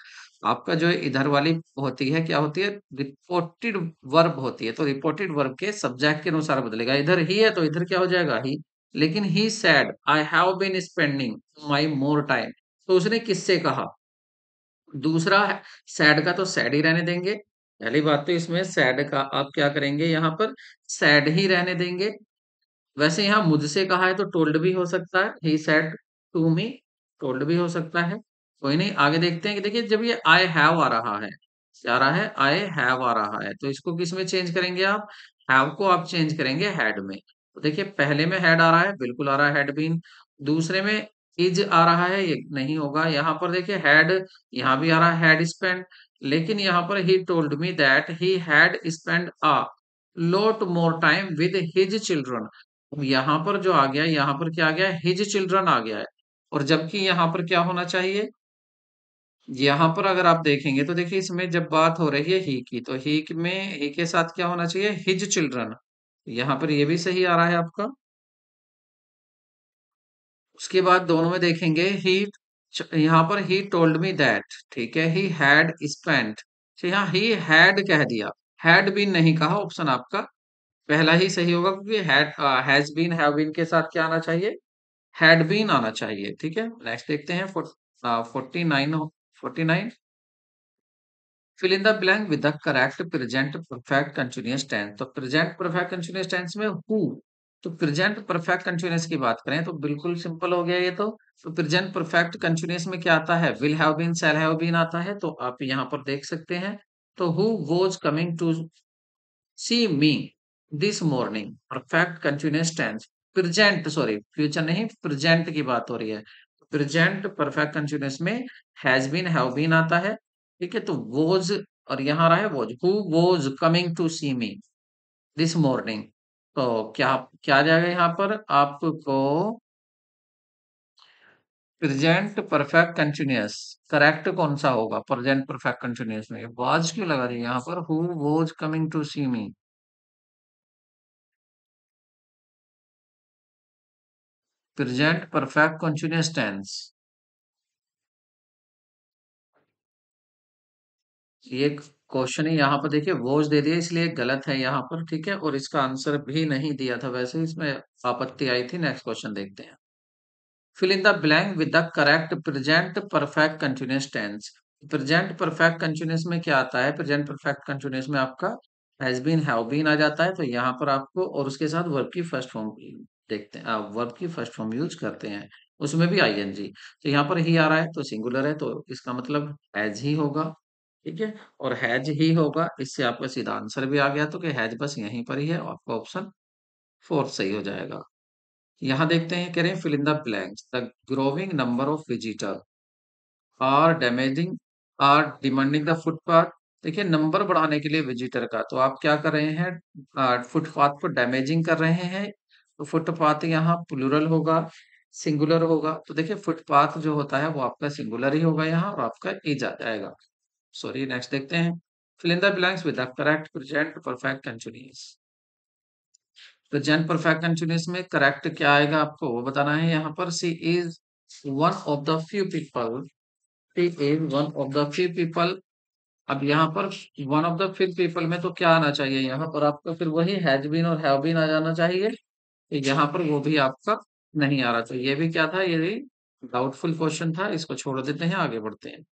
आपका जो इधर वाली होती है क्या होती है, रिपोर्टेड वर्ब होती है, तो रिपोर्टेड वर्ब के सब्जेक्ट के अनुसार बदलेगा। इधर ही है तो इधर क्या हो जाएगा ही। लेकिन he said I have been spending my more time, तो उसने किससे कहा, दूसरा सैड का तो सैड ही रहने देंगे। पहली बात तो इसमें सैड का आप क्या करेंगे, यहाँ पर सैड ही रहने देंगे। वैसे यहाँ मुझसे कहा है तो टोल्ड भी हो सकता है, he said to me, told भी हो सकता है। कोई नहीं, आगे देखते हैं कि देखिए जब ये आई हैव आ रहा है, क्या आ रहा है, आई हैव आ रहा है, तो इसको किस में चेंज करेंगे आप, हैव को आप चेंज करेंगे हैड में। तो देखिए पहले में हैड आ रहा है, बिल्कुल आ रहा है हैड बीन। दूसरे में इज आ रहा है, ये नहीं होगा। यहाँ पर देखिए हैड, यहाँ भी आ रहा है हैड स्पेंड, लेकिन यहाँ पर he told me that he had spend a lot more time with his children। अब यहाँ पर जो आ गया, यहाँ पर क्या आ गया, हिज चिल्ड्रन आ गया है। और जबकि यहाँ पर क्या होना चाहिए, यहाँ पर अगर आप देखेंगे तो देखिए इसमें जब बात हो रही है ही की, तो ही के साथ क्या होना चाहिए, हिज चिल्ड्रन। यहाँ पर ये भी सही आ रहा है आपका। उसके बाद दोनों में देखेंगे ही, यहाँ पर ही टोल्ड मी दैट, ठीक है, ही हैड स्पेंट, तो यहाँ ही हैड कह दिया, हैड बीन नहीं कहा, ऑप्शन आपका पहला ही सही होगा, क्योंकि हैज बीन, हैव बीन के साथ क्या आना चाहिए, हैड बीन आना चाहिए। ठीक है, नेक्स्ट देखते हैं 49, 49, fill in the blank with the correct present perfect continuous tense. तो प्रेजेंट परफेक्ट कंटिन्यूअस टेंस में हु, तो प्रेजेंट परफेक्ट कंटिन्यूअस की बात करें तो बिल्कुल सिंपल हो गया ये तो प्रेजेंट परफेक्ट कंटिन्यूअस में क्या आता है, will have been, shall have been आता है। तो आप यहाँ पर देख सकते हैं, तो who was coming to see me this morning, perfect continuous tense, present, sorry future नहीं, प्रेजेंट की बात हो रही है। प्रेजेंट परफेक्ट कंटिन्यूअस में हैज बीन, हैव बीन आता है। ठीक है, तो वॉज, और यहाँ रहा है was, who was coming to see me this morning. तो क्या क्या आ जाएगा यहाँ पर आपको, प्रेजेंट परफेक्ट कंटिन्यूअस करेक्ट कौन सा होगा, प्रेजेंट परफेक्ट कंटिन्यूअस में वाज क्यों लगा दी यहाँ पर, who was coming to see me, present perfect continuous tense. ये क्वेश्चन ही यहाँ पर देखिए वॉज दे दिया, इसलिए गलत है यहाँ पर। ठीक है, और इसका आंसर भी नहीं दिया था, वैसे इसमें आपत्ति आई थी। नेक्स्ट क्वेश्चन देखते हैं, fill in the blank with the correct present perfect continuous tense. Present perfect continuous में क्या आता है, प्रेजेंट परफेक्ट कंटीन्यूअस में आपका हैज बीन, हैव बीन आ जाता है। तो यहाँ पर आपको, और उसके साथ वर्ब की फर्स्ट फॉर्म देखते हैं, आप वर्ब की फर्स्ट फॉर्म यूज करते हैं, उसमें भी आईएनजी। तो यहाँ पर ही आ रहा है तो सिंगुलर है, तो इसका मतलब हैज ही होगा। ठीक है, और हैज ही होगा, इससे आपका सीधा आंसर भी आ गया, तो कि हैज बस यहीं पर ही है, आपका ऑप्शन फोर्थ सही हो जाएगा। यहाँ देखते हैं, कह रहे हैं fill in the blanks, the growing number of visitor are damaging, are demanding the footpath. देखिए नंबर बढ़ाने के लिए विजिटर का, तो आप क्या कर रहे हैं, फुटपाथ को डैमेजिंग कर रहे हैं। तो फुटपाथ यहाँ प्लूरल होगा, सिंगुलर होगा, तो देखिए फुटपाथ जो होता है वो आपका सिंगुलर ही होगा यहाँ, और आपका इज आ जाएगा। सॉरी, नेक्स्ट देखते हैं, fill in the blanks with the correct present perfect continuous. Present perfect continuous में करेक्ट क्या आएगा आपको वो बताना है। यहाँ पर she is one of the few people, she is one of the few people. अब यहाँ पर one of the few people में तो क्या आना चाहिए, यहाँ पर आपका फिर वही हैज बीन और हैव बीन आ जाना चाहिए। तो यहाँ पर वो भी आपका नहीं आ रहा, तो ये भी क्या था, ये भी डाउटफुल क्वेश्चन था, इसको छोड़ देते हैं, आगे बढ़ते हैं।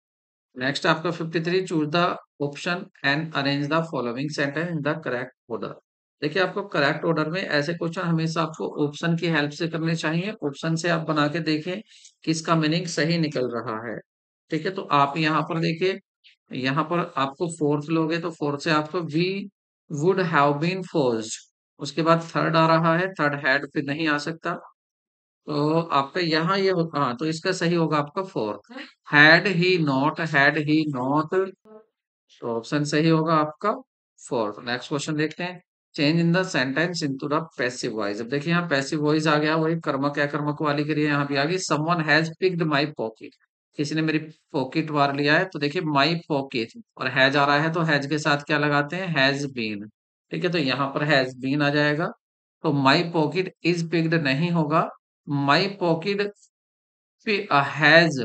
नेक्स्ट आपका 53, choose the option and arrange the following sentence in the correct order. देखिए आपको करेक्ट ऑर्डर में ऐसे क्वेश्चन हमेशा आपको ऑप्शन की हेल्प से करने चाहिए, ऑप्शन से आप बना के देखें कि इसका मीनिंग सही निकल रहा है। ठीक है, तो आप यहाँ पर देखिए, यहाँ पर आपको फोर्थ लोगे तो फोर्थ से आपको we would have been forced, उसके बाद थर्ड आ रहा है, थर्ड हैड पे नहीं आ सकता, तो आपका यहाँ ये हाँ, तो इसका सही होगा आपका फोर्थ, हैड ही नॉट, तो ऑप्शन सही होगा आपका फोर्थ। नेक्स्ट क्वेश्चन देखते हैं, change in the sentence into the passive voice. अब देखिए यहाँ पैसिव वॉइस आ गया, वही कर्मक अकर्मक वाली करिए, यहाँ भी आ गई, someone has picked my pocket, किसी ने मेरी पॉकेट वार लिया है। तो देखिए माई पॉकेट और हैज आ रहा है, तो हैज के साथ क्या लगाते हैं, हैज बीन। ठीक है, तो यहाँ पर हैज बीन आ जाएगा, तो माई पॉकेट इज पिक्ड नहीं होगा, माई पॉकेट हैज,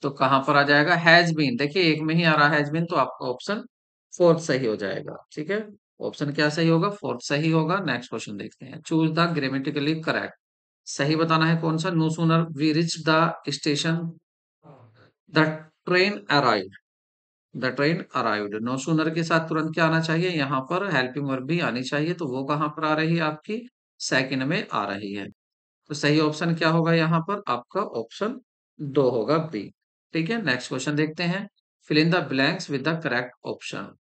तो कहां पर आ जाएगा, हैज बीन। देखिए एक में ही आ रहा है हैज बीन, तो आपका ऑप्शन फोर्थ सही हो जाएगा। ठीक है, ऑप्शन क्या सही होगा, फोर्थ सही होगा। नेक्स्ट क्वेश्चन देखते हैं, चूज द ग्रामेटिकली करेक्ट, सही बताना है कौन सा, no sooner we reach the station the train arrived, the train arrived, no sooner के साथ तुरंत क्या आना चाहिए, यहाँ पर हेल्पिंग वर्ब भी आनी चाहिए, तो वो कहां पर आ रही है, आपकी सेकंड में आ रही है। तो सही ऑप्शन क्या होगा यहाँ पर, आपका ऑप्शन दो होगा, बी। ठीक है, नेक्स्ट क्वेश्चन देखते हैं, fill in the blanks with the correct option.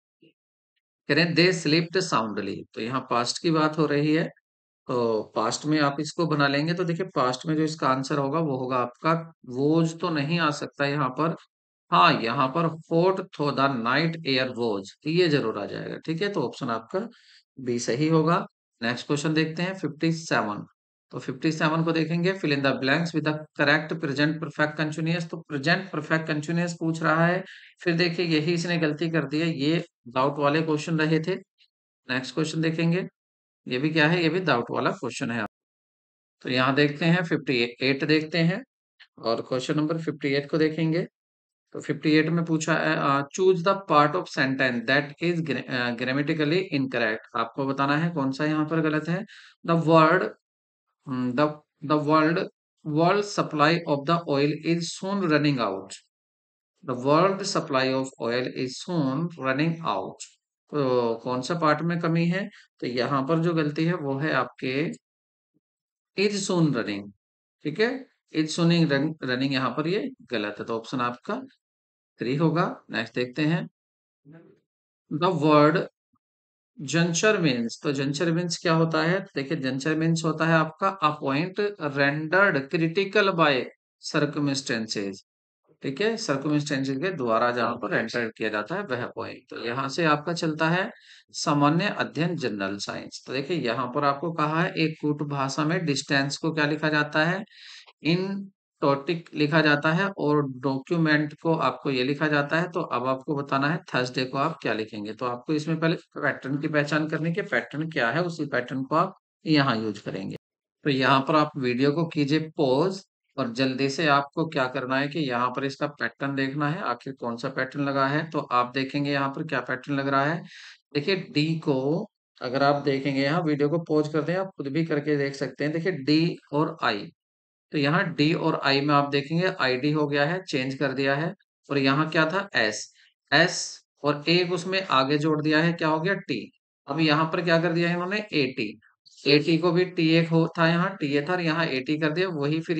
कह रहे हैं दे स्लीप्ड साउंडली, तो यहाँ पास्ट की बात हो रही है, तो पास्ट में आप इसको बना लेंगे, तो देखिए पास्ट में जो इसका आंसर होगा वो होगा आपका, वोज तो नहीं आ सकता यहाँ पर, हाँ यहाँ पर फोर्ट थो द नाइट एयर वोज, ये जरूर आ जाएगा। ठीक है, तो ऑप्शन आपका बी सही होगा। नेक्स्ट क्वेश्चन देखते हैं 57। तो 57 को देखेंगे, fill in the blanks with the correct present perfect continuous. तो प्रेजेंट परफेक्ट कंटिन्यूअस पूछ रहा है। फिर देखिए यही इसने गलती कर दी है, ये डाउट वाले क्वेश्चन रहे थे। नेक्स्ट क्वेश्चन देखेंगे, ये भी क्या है, ये भी डाउट वाला क्वेश्चन है। तो यहाँ देखते हैं 58 देखते हैं, और क्वेश्चन नंबर 58 को देखेंगे। तो 58 में पूछा है, choose the part of sentence that is grammatically incorrect. आपको बताना है कौन सा यहाँ पर गलत है। The word the the world supply of the oil is soon running out. The world supply of oil is soon running out. तो कौन सा पार्ट में कमी है? तो यहाँ पर जो गलती है वो है आपके इज सून रनिंग। ठीक है, इज सूनिंग रनिंग यहाँ पर ये गलत है, तो ऑप्शन आपका 3 होगा। नेक्स्ट देखते हैं, द वर्ड जंचर मीन्स। तो जंचर मीन्स क्या होता है? देखिए जंचर मीन्स होता है आपका a point rendered critical by circumstances. ठीक है, सर्कमस्टेंसेज के द्वारा जहां पर रेंडर्ड किया जाता है वह पॉइंट। तो यहाँ से आपका चलता है सामान्य अध्ययन जनरल साइंस। तो देखिए यहाँ पर आपको कहा है एक कूट भाषा में डिस्टेंस को क्या लिखा जाता है, इन टॉटिक लिखा जाता है, और डॉक्यूमेंट को आपको ये लिखा जाता है। तो अब आपको बताना है थर्सडे को आप क्या लिखेंगे। तो आपको इसमें पहले पैटर्न की पहचान करनी कि पैटर्न क्या है, उसी पैटर्न को आप यहाँ यूज करेंगे। तो यहाँ पर आप वीडियो को कीजिए पॉज, और जल्दी से आपको क्या करना है कि यहाँ पर इसका पैटर्न देखना है, आखिर कौन सा पैटर्न लगा है। तो आप देखेंगे यहाँ पर क्या पैटर्न लग रहा है। देखिए डी को, अगर आप देखेंगे यहाँ वीडियो को पॉज कर दें, आप खुद भी करके देख सकते हैं। देखिए डी और आई, तो यहाँ डी और आई में आप देखेंगे आईडी हो गया है, चेंज कर दिया है। और यहाँ क्या था, एस। एस और एक उसमें आगे जोड़ दिया है, क्या हो गया, टी। अब यहाँ पर क्या कर दिया है इन्होंने, एटी। एटी को भी टी एक हो था, यहाँ टी ए था, और यहाँ एटी कर दिया वही। फिर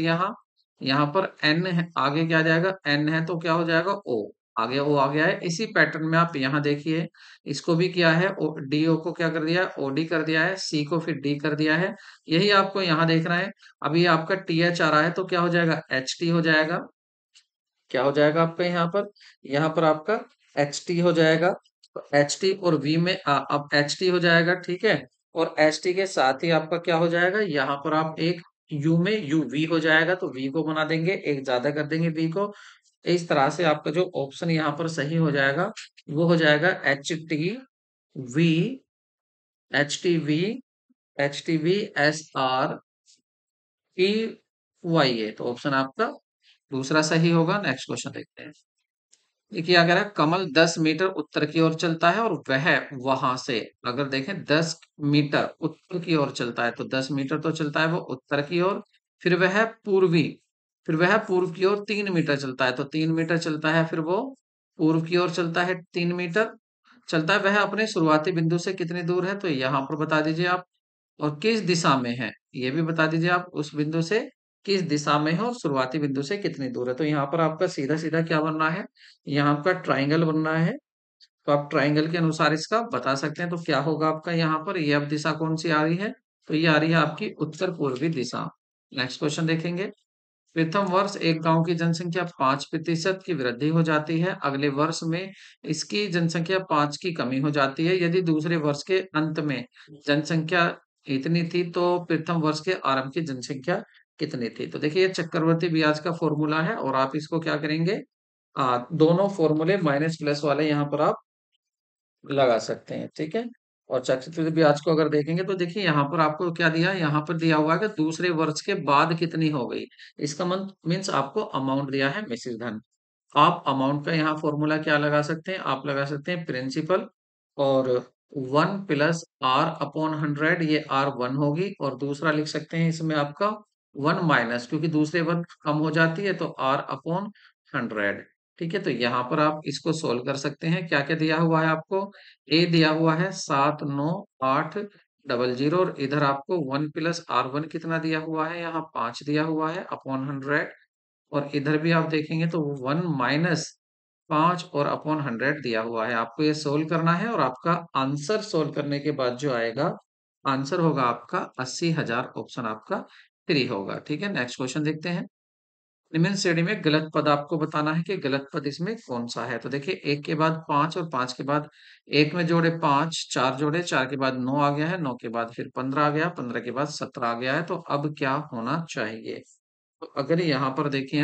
यहाँ पर एन है, आगे क्या आ जाएगा, एन है तो क्या हो जाएगा, ओ। आगे ओ आ गया है। इसी पैटर्न में आप यहाँ देखिए, इसको भी किया है, डी ओ को क्या कर दिया है, ओडी कर दिया है, सी को फिर डी कर दिया है। यही आपको यहाँ देखना है। अभी आपका टी एच आ रहा है तो क्या हो जाएगा, एच टी हो जाएगा। क्या हो जाएगा आपका यहाँ पर आपका एच टी हो जाएगा। तो एच टी और वी में अब एच टी हो जाएगा, ठीक है। और एच टी के साथ ही आपका क्या हो जाएगा, यहाँ पर आप एक यू में यू वी हो जाएगा, तो वी को बना देंगे, एक ज्यादा कर देंगे वी को। इस तरह से आपका जो ऑप्शन यहाँ पर सही हो जाएगा वो हो जाएगा V H T V, H T V S R P Y A. तो ऑप्शन आपका दूसरा सही होगा। नेक्स्ट क्वेश्चन देखते हैं। देखिए अगर है, कमल 10 मीटर उत्तर की ओर चलता है और वह वहां से, अगर देखें 10 मीटर उत्तर की ओर चलता है, तो 10 मीटर तो चलता है वो उत्तर की ओर। फिर वह पूर्वी, फिर वह पूर्व की ओर 3 मीटर चलता है, तो 3 मीटर चलता है, फिर वो पूर्व की ओर चलता है 3 मीटर चलता है। वह अपने शुरुआती बिंदु से कितनी दूर है, तो यहाँ पर बता दीजिए आप। और किस दिशा में है, ये भी बता दीजिए आप, उस बिंदु से किस दिशा में है और शुरुआती बिंदु से कितनी दूर है। तो यहाँ पर आपका सीधा सीधा क्या बनना है, यहाँ आपका ट्राइंगल बनना है। तो आप ट्राइंगल के अनुसार इसका बता सकते हैं। तो क्या होगा आपका यहाँ पर, ये अब दिशा कौन सी आ रही है, तो ये आ रही है आपकी उत्तर पूर्वी दिशा। नेक्स्ट क्वेश्चन देखेंगे। प्रथम वर्ष एक गांव की जनसंख्या 5% की वृद्धि हो जाती है, अगले वर्ष में इसकी जनसंख्या 5 की कमी हो जाती है। यदि दूसरे वर्ष के अंत में जनसंख्या इतनी थी तो प्रथम वर्ष के आरंभ की जनसंख्या कितनी थी। तो देखिए ये चक्रवर्ती ब्याज का फॉर्मूला है, और आप इसको क्या करेंगे, दोनों फॉर्मूले माइनस प्लस वाले यहाँ पर आप लगा सकते हैं, ठीक है। और चक्रवृद्धि ब्याज को अगर देखेंगे तो देखिए यहाँ पर आपको क्या दिया है, यहाँ पर दिया हुआ है कि दूसरे वर्ष के बाद कितनी हो गई। इसका मीन्स आपको अमाउंट दिया है मिश्रित धन। आप अमाउंट का यहाँ फॉर्मूला क्या लगा सकते हैं, आप लगा सकते हैं प्रिंसिपल, और 1 + R/100, ये R1 होगी। और दूसरा लिख सकते हैं इसमें आपका 1 माइनस, क्योंकि दूसरे वर्ग कम हो जाती है, तो R/100। ठीक है, तो यहाँ पर आप इसको सोल्व कर सकते हैं। क्या क्या दिया हुआ है आपको, ए दिया हुआ है 798000, और इधर आपको 1 + R1 कितना दिया हुआ है, यहाँ 5 दिया हुआ है अपॉन 100। और इधर भी आप देखेंगे तो 1 - 5 और अपॉन 100 दिया हुआ है। आपको ये सोल्व करना है, और आपका आंसर सोल्व करने के बाद जो आएगा, आंसर होगा आपका 80,000। ऑप्शन आपका 3 होगा। ठीक है, नेक्स्ट क्वेश्चन देखते हैं। निम्न श्रेणी में गलत पद आपको बताना है कि गलत पद इसमें कौन सा है। तो देखिए, एक के बाद पांच और पांच के बाद एक में जोड़े पांच, चार जोड़े, चार के बाद नौ आ गया है, नौ के बाद फिर 15 आ गया, 15 के बाद 17 आ गया है। तो अब क्या होना चाहिए? तो अगर यहाँ पर देखें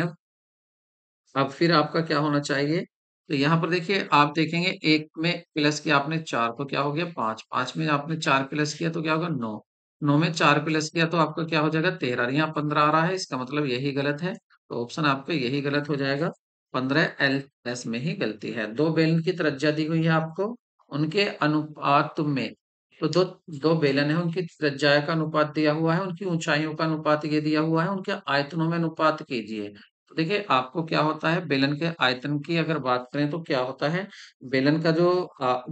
अब फिर आपका क्या होना चाहिए? तो यहाँ पर देखिए, आप देखेंगे एक में प्लस किया आपने चार, तो क्या हो गया पांच, पांच में आपने चार प्लस किया तो क्या होगा नौ, नौ में चार प्लस किया तो आपका क्या हो जाएगा 13, यहाँ 15 आ रहा है, इसका मतलब यही गलत है। तो ऑप्शन आपका यही गलत हो जाएगा। 15 एल एस में ही गलती है। दो बेलन की त्रिज्या दी हुई है आपको, उनके अनुपात में, तो दो दो बेलन है, उनकी त्रिज्या का अनुपात दिया हुआ है, उनकी ऊंचाइयों का अनुपात ये दिया हुआ है, उनके आयतनों में अनुपात कीजिए। तो देखिए, आपको क्या होता है, बेलन के आयतन की अगर बात करें तो क्या होता है, बेलन का जो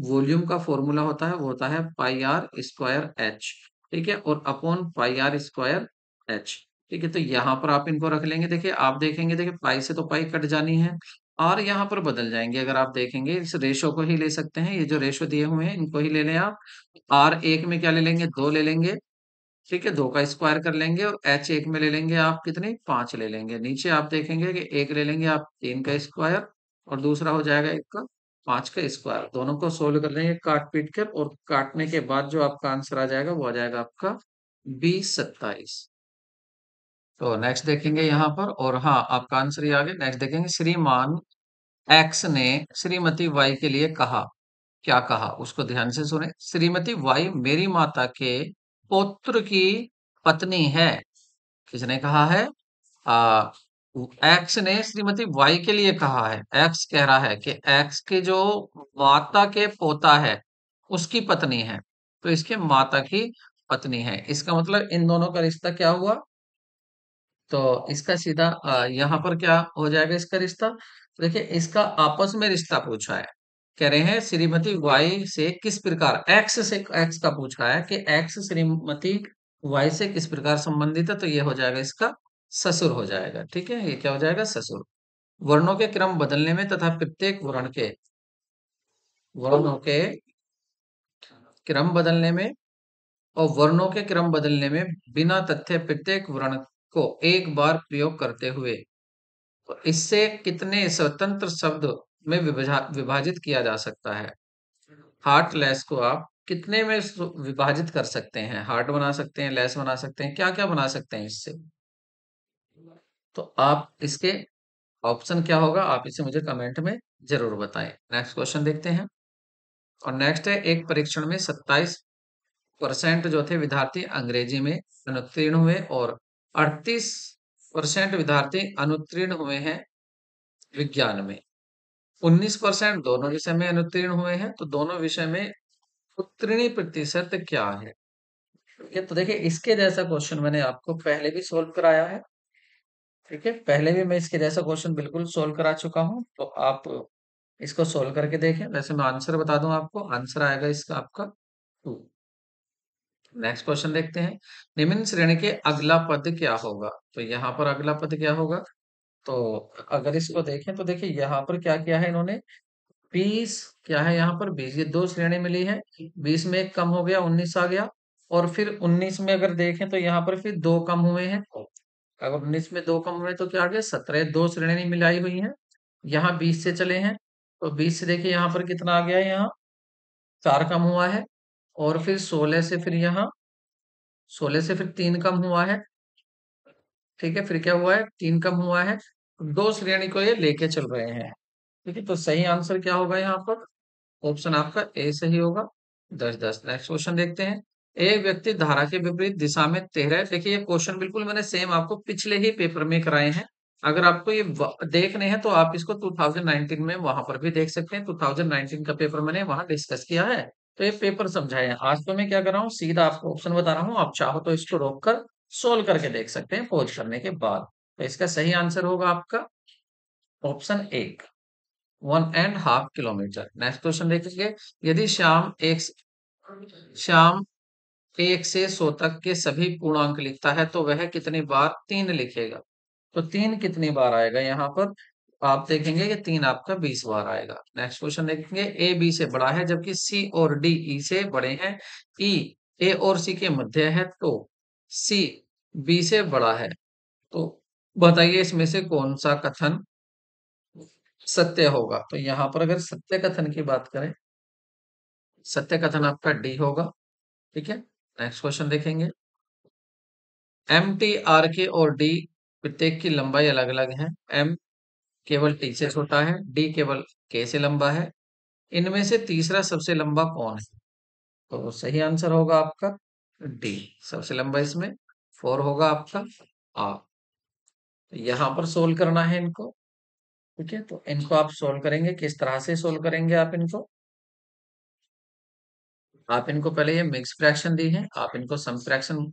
वॉल्यूम का फॉर्मूला होता है वो होता है पाई आर स्क्वायर एच। ठीक है, और upon pi R square H. ठीक है, तो यहाँ पर आप इनको रख लेंगे। देखिए, आप देखेंगे, देखिए पाई से तो पाई कट जानी है और यहाँ पर बदल जाएंगे। अगर आप देखेंगे, इस रेशो को ही ले सकते हैं, ये जो रेशो दिए हुए हैं इनको ही ले लें आप। आर एक में क्या ले लेंगे, दो ले लेंगे। ठीक है, दो का स्क्वायर कर लेंगे और एच एक में ले लेंगे आप कितने, पांच ले लेंगे। नीचे आप देखेंगे कि एक ले लेंगे आप तीन का स्क्वायर और दूसरा हो जाएगा एक का पांच का स्क्वायर। दोनों को सोल्व कर लेंगे काट पीट कर, और काटने के बाद जो आपका आंसर आ जाएगा वो आ जाएगा आपका 2027। तो नेक्स्ट देखेंगे यहाँ पर, और हाँ आपका आंसर ये आ गया। नेक्स्ट देखेंगे, श्रीमान एक्स ने श्रीमती वाई के लिए कहा। क्या कहा उसको ध्यान से सुने। श्रीमती वाई मेरी माता के पौत्र की पत्नी है। किसने कहा है? आ, एक्स ने श्रीमती वाई के लिए कहा है। एक्स कह रहा है कि एक्स के जो माता के पोता है उसकी पत्नी है, तो इसके माता की पत्नी है। इसका मतलब इन दोनों का रिश्ता क्या हुआ? तो इसका सीधा यहाँ पर क्या हो जाएगा इसका रिश्ता? तो देखिए, इसका आपस में रिश्ता पूछा है। कह रहे हैं श्रीमती वाई से किस प्रकार, एक्स से, एक्स का पूछा है कि एक्स श्रीमती वाई से किस प्रकार संबंधित है, तो ये हो जाएगा इसका ससुर हो जाएगा। ठीक है, ये क्या हो जाएगा, ससुर। वर्णों के क्रम बदलने में तथा प्रत्येक वर्ण के वर्णों के क्रम बदलने में और वर्णों के क्रम बदलने में बिना तथ्य प्रत्येक वर्ण को एक बार प्रयोग करते हुए, तो इससे कितने स्वतंत्र शब्द में विभाजित किया जा सकता है? हार्ट लेस को आप कितने में विभाजित कर सकते हैं? हार्ट बना सकते हैं, लेस बना सकते हैं, क्या क्या बना सकते हैं इससे? तो आप इसके ऑप्शन क्या होगा, आप इसे मुझे कमेंट में जरूर बताएं। नेक्स्ट क्वेश्चन देखते हैं। और नेक्स्ट है, एक परीक्षण में 27% जो थे विद्यार्थी अंग्रेजी में अनुत्तीर्ण हुए और 38% विद्यार्थी अनुत्तीर्ण हुए हैं विज्ञान में। 19% दोनों विषय में अनुत्तीर्ण हुए हैं, तो दोनों विषय में उत्तीर्ण प्रतिशत क्या है? ठीक है, तो देखिए, इसके जैसा क्वेश्चन मैंने आपको पहले भी सोल्व कराया है। ठीक है, पहले भी मैं इसके जैसा क्वेश्चन बिल्कुल सोल्व करा चुका हूं, तो आप इसको सोल्व करके देखें। वैसे मैं आंसर बता दूं आपको, आंसर आएगा इसका आपका 2। नेक्स्ट क्वेश्चन देखते हैं। निम्न श्रेणी के अगला पद क्या होगा? तो यहाँ पर अगला पद क्या होगा? तो अगर इसको देखें तो देखिए, यहाँ पर क्या किया है इन्होंने, 20 क्या है यहाँ पर 20, ये दो श्रेणी मिली है। 20 में एक कम हो गया, 19 आ गया। और फिर 19 में अगर देखें तो यहाँ पर फिर दो कम हुए हैं। अगर 19 में दो कम हुए तो क्या आ गया 17, दो श्रेणी मिलाई हुई है। यहाँ 20 से चले हैं, तो 20 से देखिए यहाँ पर कितना आ गया है, यहाँ चार कम हुआ है। और फिर 16 से फिर यहाँ 16 से फिर तीन कम हुआ है। ठीक है, फिर क्या हुआ है, तीन कम हुआ है। दो श्रेणी को ये लेके चल रहे हैं। ठीक है, तो सही आंसर क्या होगा यहाँ पर? ऑप्शन आपका ए सही होगा। 10-10। नेक्स्ट क्वेश्चन देखते हैं। एक व्यक्ति धारा के विपरीत दिशा में तैर, देखिए ये क्वेश्चन बिल्कुल मैंने सेम आपको पिछले ही पेपर में कराए हैं। अगर आपको ये देखने हैं तो आप इसको 2019 में वहां पर भी देख सकते हैं। 2019 का पेपर मैंने वहां डिस्कस किया है, तो ये पेपर समझाए हैं। आज तो मैं क्या कर रहा हूँ, सीधा आपको ऑप्शन बता रहा हूँ। आप चाहो तो इसको रोक कर सोल्व करके देख सकते हैं पॉज करने के बाद। तो इसका सही आंसर होगा आपका ऑप्शन एक, 1.5 किलोमीटर। नेक्स्ट क्वेश्चन देखेंगे। यदि श्याम 1 से 100 तक के सभी पूर्णांक लिखता है तो वह कितनी बार तीन लिखेगा? तो तीन कितनी बार आएगा यहाँ पर? आप देखेंगे कि तीन आपका 20 बार आएगा। नेक्स्ट क्वेश्चन देखेंगे। ए बी से बड़ा है जबकि सी और डी ई से बड़े हैं। ई ए और सी के मध्य है तो सी बी से बड़ा है। तो बताइए इसमें से कौन सा कथन सत्य होगा। तो यहाँ पर अगर सत्य कथन की बात करें, सत्य कथन आपका डी होगा। ठीक है, नेक्स्ट क्वेश्चन देखेंगे। एम टी आर के और डी प्रत्येक की लंबाई अलग अलग है। एम केवल टी से छोटा है, डी केवल के से लंबा है। इनमें से तीसरा सबसे लंबा कौन है? तो सही आंसर होगा आपका डी। सबसे लंबा इसमें 4 होगा आपका। आ तो यहाँ पर सोल्व करना है इनको। ठीक है, तो इनको आप सोल्व करेंगे, किस तरह से सोल्व करेंगे आप इनको? आप इनको पहले ये मिक्स फ्रैक्शन दी है, आप इनको सम फ्रैक्शन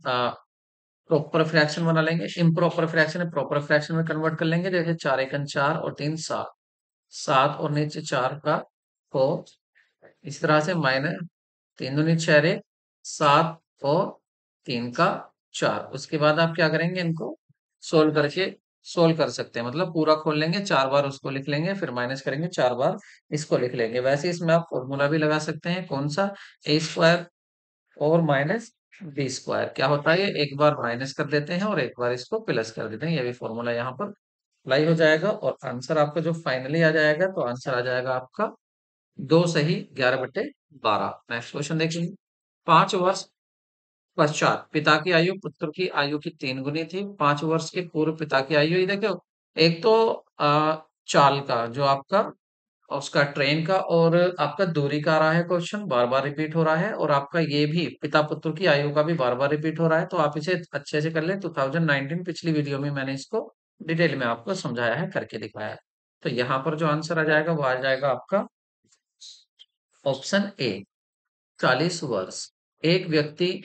प्रॉपर फ्रैक्शन बना लेंगे। इम्प्रॉपर फ्रैक्शन प्रॉपर फ्रैक्शन में कन्वर्ट कर लेंगे। जैसे 4 एकन 4 और 3 7, 7 और नीचे 4 का 4। इस तरह से माइनस 3 दूनी 6 रे 7 और 3 का 4। उसके बाद आप क्या करेंगे, इनको सोल्व करके सोल्व कर सकते हैं। मतलब पूरा खोल लेंगे, 4 बार उसको लिख लेंगे, फिर माइनस करेंगे, 4 बार इसको लिख लेंगे। वैसे इसमें आप फॉर्मूला भी लगा सकते हैं, कौन सा? ए स्क्वायर और माइनस बी स्क्वायर। क्या होता है, ये एक बार माइनस कर देते हैं और एक बार इसको प्लस कर देते हैं। ये भी फॉर्मूला यहाँ पर अप्लाई हो जाएगा और आंसर आपका जो फाइनली आ जाएगा, तो आंसर आ जाएगा आपका 2 सही 11/12। नेक्स्ट क्वेश्चन देखेंगे। 5 वर्ष पश्चात पिता की आयु पुत्र की आयु की 3 गुनी थी। 5 वर्ष के पूर्व पिता की आयु, ये देखो, एक तो चाल का जो आपका उसका ट्रेन का और आपका दूरी का आ रहा है क्वेश्चन, बार बार रिपीट हो रहा है। और आपका ये भी पिता पुत्र की आयु का भी बार बार रिपीट हो रहा है। तो आप इसे अच्छे से कर ले। 2019 पिछली वीडियो में मैंने इसको डिटेल में आपको समझाया है, करके दिखाया है। तो यहाँ पर जो आंसर आ जाएगा वो आ जाएगा आपका ऑप्शन ए, 40 वर्ष। एक व्यक्ति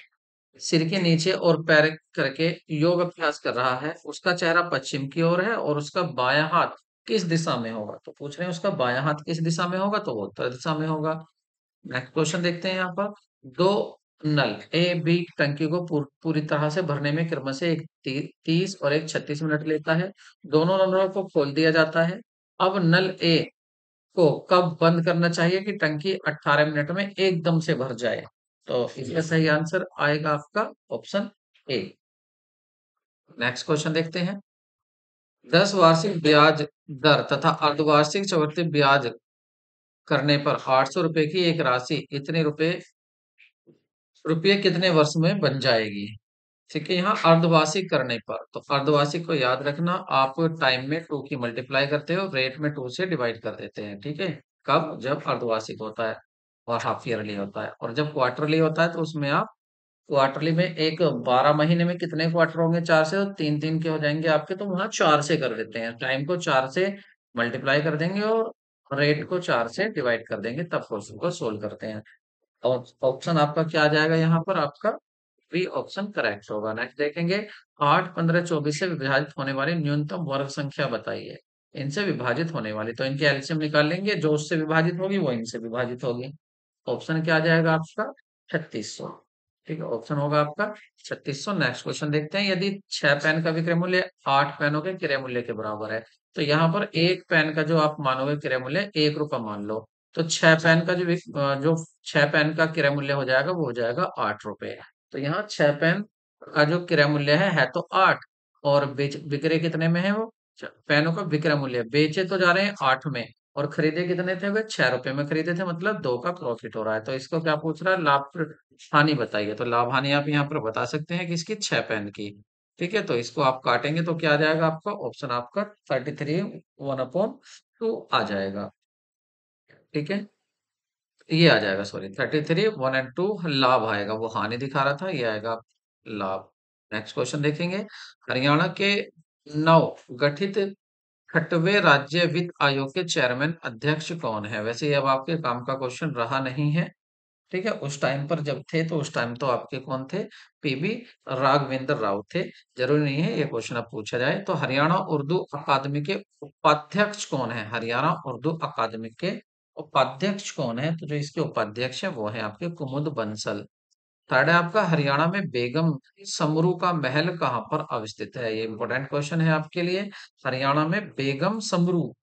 सिर के नीचे और पैर करके योग अभ्यास कर रहा है। उसका चेहरा पश्चिम की ओर है और उसका बायां हाथ किस दिशा में होगा? तो पूछ रहे हैं उसका बायां हाथ किस दिशा में होगा, तो वो उत्तर दिशा में होगा। नेक्स्ट क्वेश्चन देखते हैं यहाँ पर। दो नल ए बी टंकी को पूरी तरह से भरने में क्रम से एक 30 और एक 36 मिनट लेता है। दोनों नलों को खोल दिया जाता है। अब नल ए को कब बंद करना चाहिए कि टंकी 18 मिनट में एकदम से भर जाए? तो इसका सही आंसर आएगा आपका ऑप्शन ए। नेक्स्ट क्वेश्चन देखते हैं। 10 वार्षिक ब्याज दर तथा अर्धवार्षिक चक्रवृद्धि ब्याज करने पर 800 रुपए की एक राशि इतने रुपये कितने वर्ष में बन जाएगी? ठीक है, यहाँ अर्धवार्षिक करने पर, तो अर्धवार्षिक को याद रखना, आप टाइम में 2 की मल्टीप्लाई करते हो, रेट में 2 से डिवाइड कर देते हैं। ठीक है, कब? जब अर्धवार्षिक होता है और हाफ ईयरली होता है। और जब क्वार्टरली होता है तो उसमें आप क्वार्टरली में एक 12 महीने में कितने क्वार्टर होंगे? 4 से, तो 3-3 के हो जाएंगे आपके। तो वहां 4 से कर देते हैं, टाइम को 4 से मल्टीप्लाई कर देंगे और रेट को 4 से डिवाइड कर देंगे, तब क्वेश्चन को सोल्व करते हैं। और ऑप्शन आपका क्या आ जाएगा यहाँ पर? आपका बी ऑप्शन करेक्ट होगा। नेक्स्ट देखेंगे। 8, 15, 24 से विभाजित होने वाली न्यूनतम वर्ग संख्या बताइए। इनसे विभाजित होने वाली, तो इनके एलसीएम निकाल लेंगे, जो उससे विभाजित होगी वो इनसे विभाजित होगी। ऑप्शन क्या आ जाएगा आपका? 3600। ठीक है, ऑप्शन होगा आपका 3600। नेक्स्ट क्वेश्चन देखते हैं। यदि 6 पेन का विक्रय मूल्य 8 पेनों के क्रय मूल्य के बराबर है, तो यहाँ पर एक पेन का जो आप मानोगे क्रय मूल्य 1 रुपया मान लो, तो 6 पेन का जो 6 पेन का क्रय मूल्य हो जाएगा वो हो जाएगा 8 रुपए। तो यहाँ 6 पेन का जो क्रय मूल्य है तो 8, और बेच बिक्रे कितने में है वो? पेनों का विक्रय मूल्य, बेचे तो जा रहे हैं 8 में और खरीदे कितने थे? वे 6 रुपए में खरीदे थे, मतलब 2 का प्रॉफिट हो रहा है। तो इसको क्या पूछ रहा है? लाभ हानि बताइए। तो लाभ हानि आप यहाँ पर बता सकते हैं किसकी? 6 पेन की। ठीक है, तो इसको आप काटेंगे तो क्या आ जाएगा आपका? ऑप्शन आपका 33 1/2 आ जाएगा। ठीक है, ये आ जाएगा, सॉरी, 33 1/2 लाभ आएगा, वो हानि दिखा रहा था, ये आएगा लाभ। नेक्स्ट क्वेश्चन देखेंगे। हरियाणा के नव गठित 6वें राज्य वित्त आयोग के चेयरमैन अध्यक्ष कौन है? वैसे ये अब आपके काम का क्वेश्चन रहा नहीं है। ठीक है, उस टाइम पर जब थे तो उस टाइम तो आपके कौन थे? पीबी राघवेंद्र राव थे। जरूरी नहीं है ये क्वेश्चन अब पूछा जाए। तो हरियाणा उर्दू अकादमी के उपाध्यक्ष कौन है? हरियाणा उर्दू अकादमी के उपाध्यक्ष कौन है? तो जो इसके उपाध्यक्ष है वो है आपके कुमुद बंसल। थर्ड है आपका, हरियाणा में बेगम समरू का महल कहाँ पर अवस्थित है? ये इंपॉर्टेंट क्वेश्चन है आपके लिए। हरियाणा में बेगम समरू,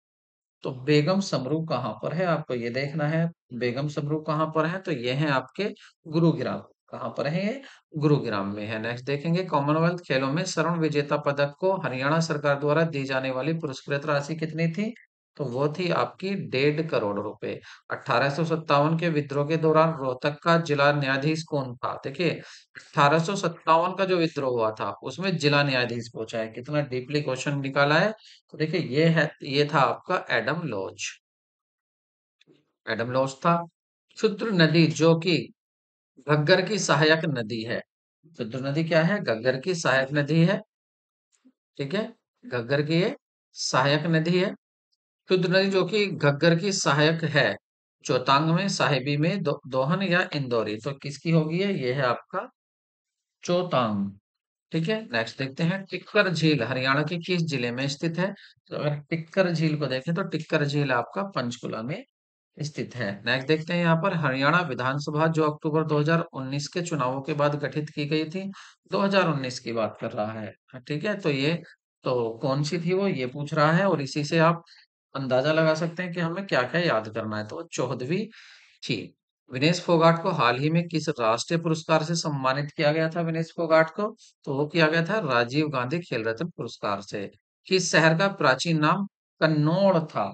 तो बेगम समरू कहाँ पर है? आपको ये देखना है बेगम समरू कहाँ पर है। तो ये है आपके गुरुग्राम। कहाँ पर है ये? गुरुग्राम में है। नेक्स्ट देखेंगे, कॉमनवेल्थ खेलों में स्वर्ण विजेता पदक को हरियाणा सरकार द्वारा दी जाने वाली पुरस्कृत राशि कितनी थी? तो वो थी आपकी 1.5 करोड़ रुपए। 1857 के विद्रोह के दौरान रोहतक का जिला न्यायाधीश कौन था? देखिए, 1857 का जो विद्रोह हुआ था उसमें जिला न्यायाधीश पूछा है, कितना डीपली क्वेश्चन निकाला है। तो देखिए, ये था आपका एडम लॉज। एडम लॉज था। क्षुद्र नदी जो कि घग्गर की सहायक नदी है। सिंधु नदी क्या है? घग्गर की सहायक नदी है। ठीक है, घग्गर की ये सहायक नदी है। शुद्ध नदी जो कि घग्गर की सहायक है, चौतांग में, साहिबी में, दोहन या इंदौरी, तो किसकी होगी ये है आपका चौतांग। ठीक है, नेक्स्ट देखते हैं, टिक्कर झील हरियाणा के किस जिले में स्थित है? तो अगर टिक्कर झील को देखें तो टिक्कर झील आपका पंचकुला में स्थित है। नेक्स्ट देखते हैं यहाँ पर, हरियाणा विधानसभा जो अक्टूबर 2019 के चुनावों के बाद गठित की गई थी, 2019 की बात कर रहा है। ठीक है, तो ये तो कौन सी थी वो ये पूछ रहा है, और इसी से आप अंदाजा लगा सकते हैं कि हमें क्या क्या याद करना है। तो 14वीं थी। विनेश फोगाट को हाल ही में किस राष्ट्रीय पुरस्कार से सम्मानित किया गया था? विनेश फोगाट को तो वो किया गया था राजीव गांधी खेल रत्न पुरस्कार से। किस शहर का प्राचीन नाम कन्नौड़ था?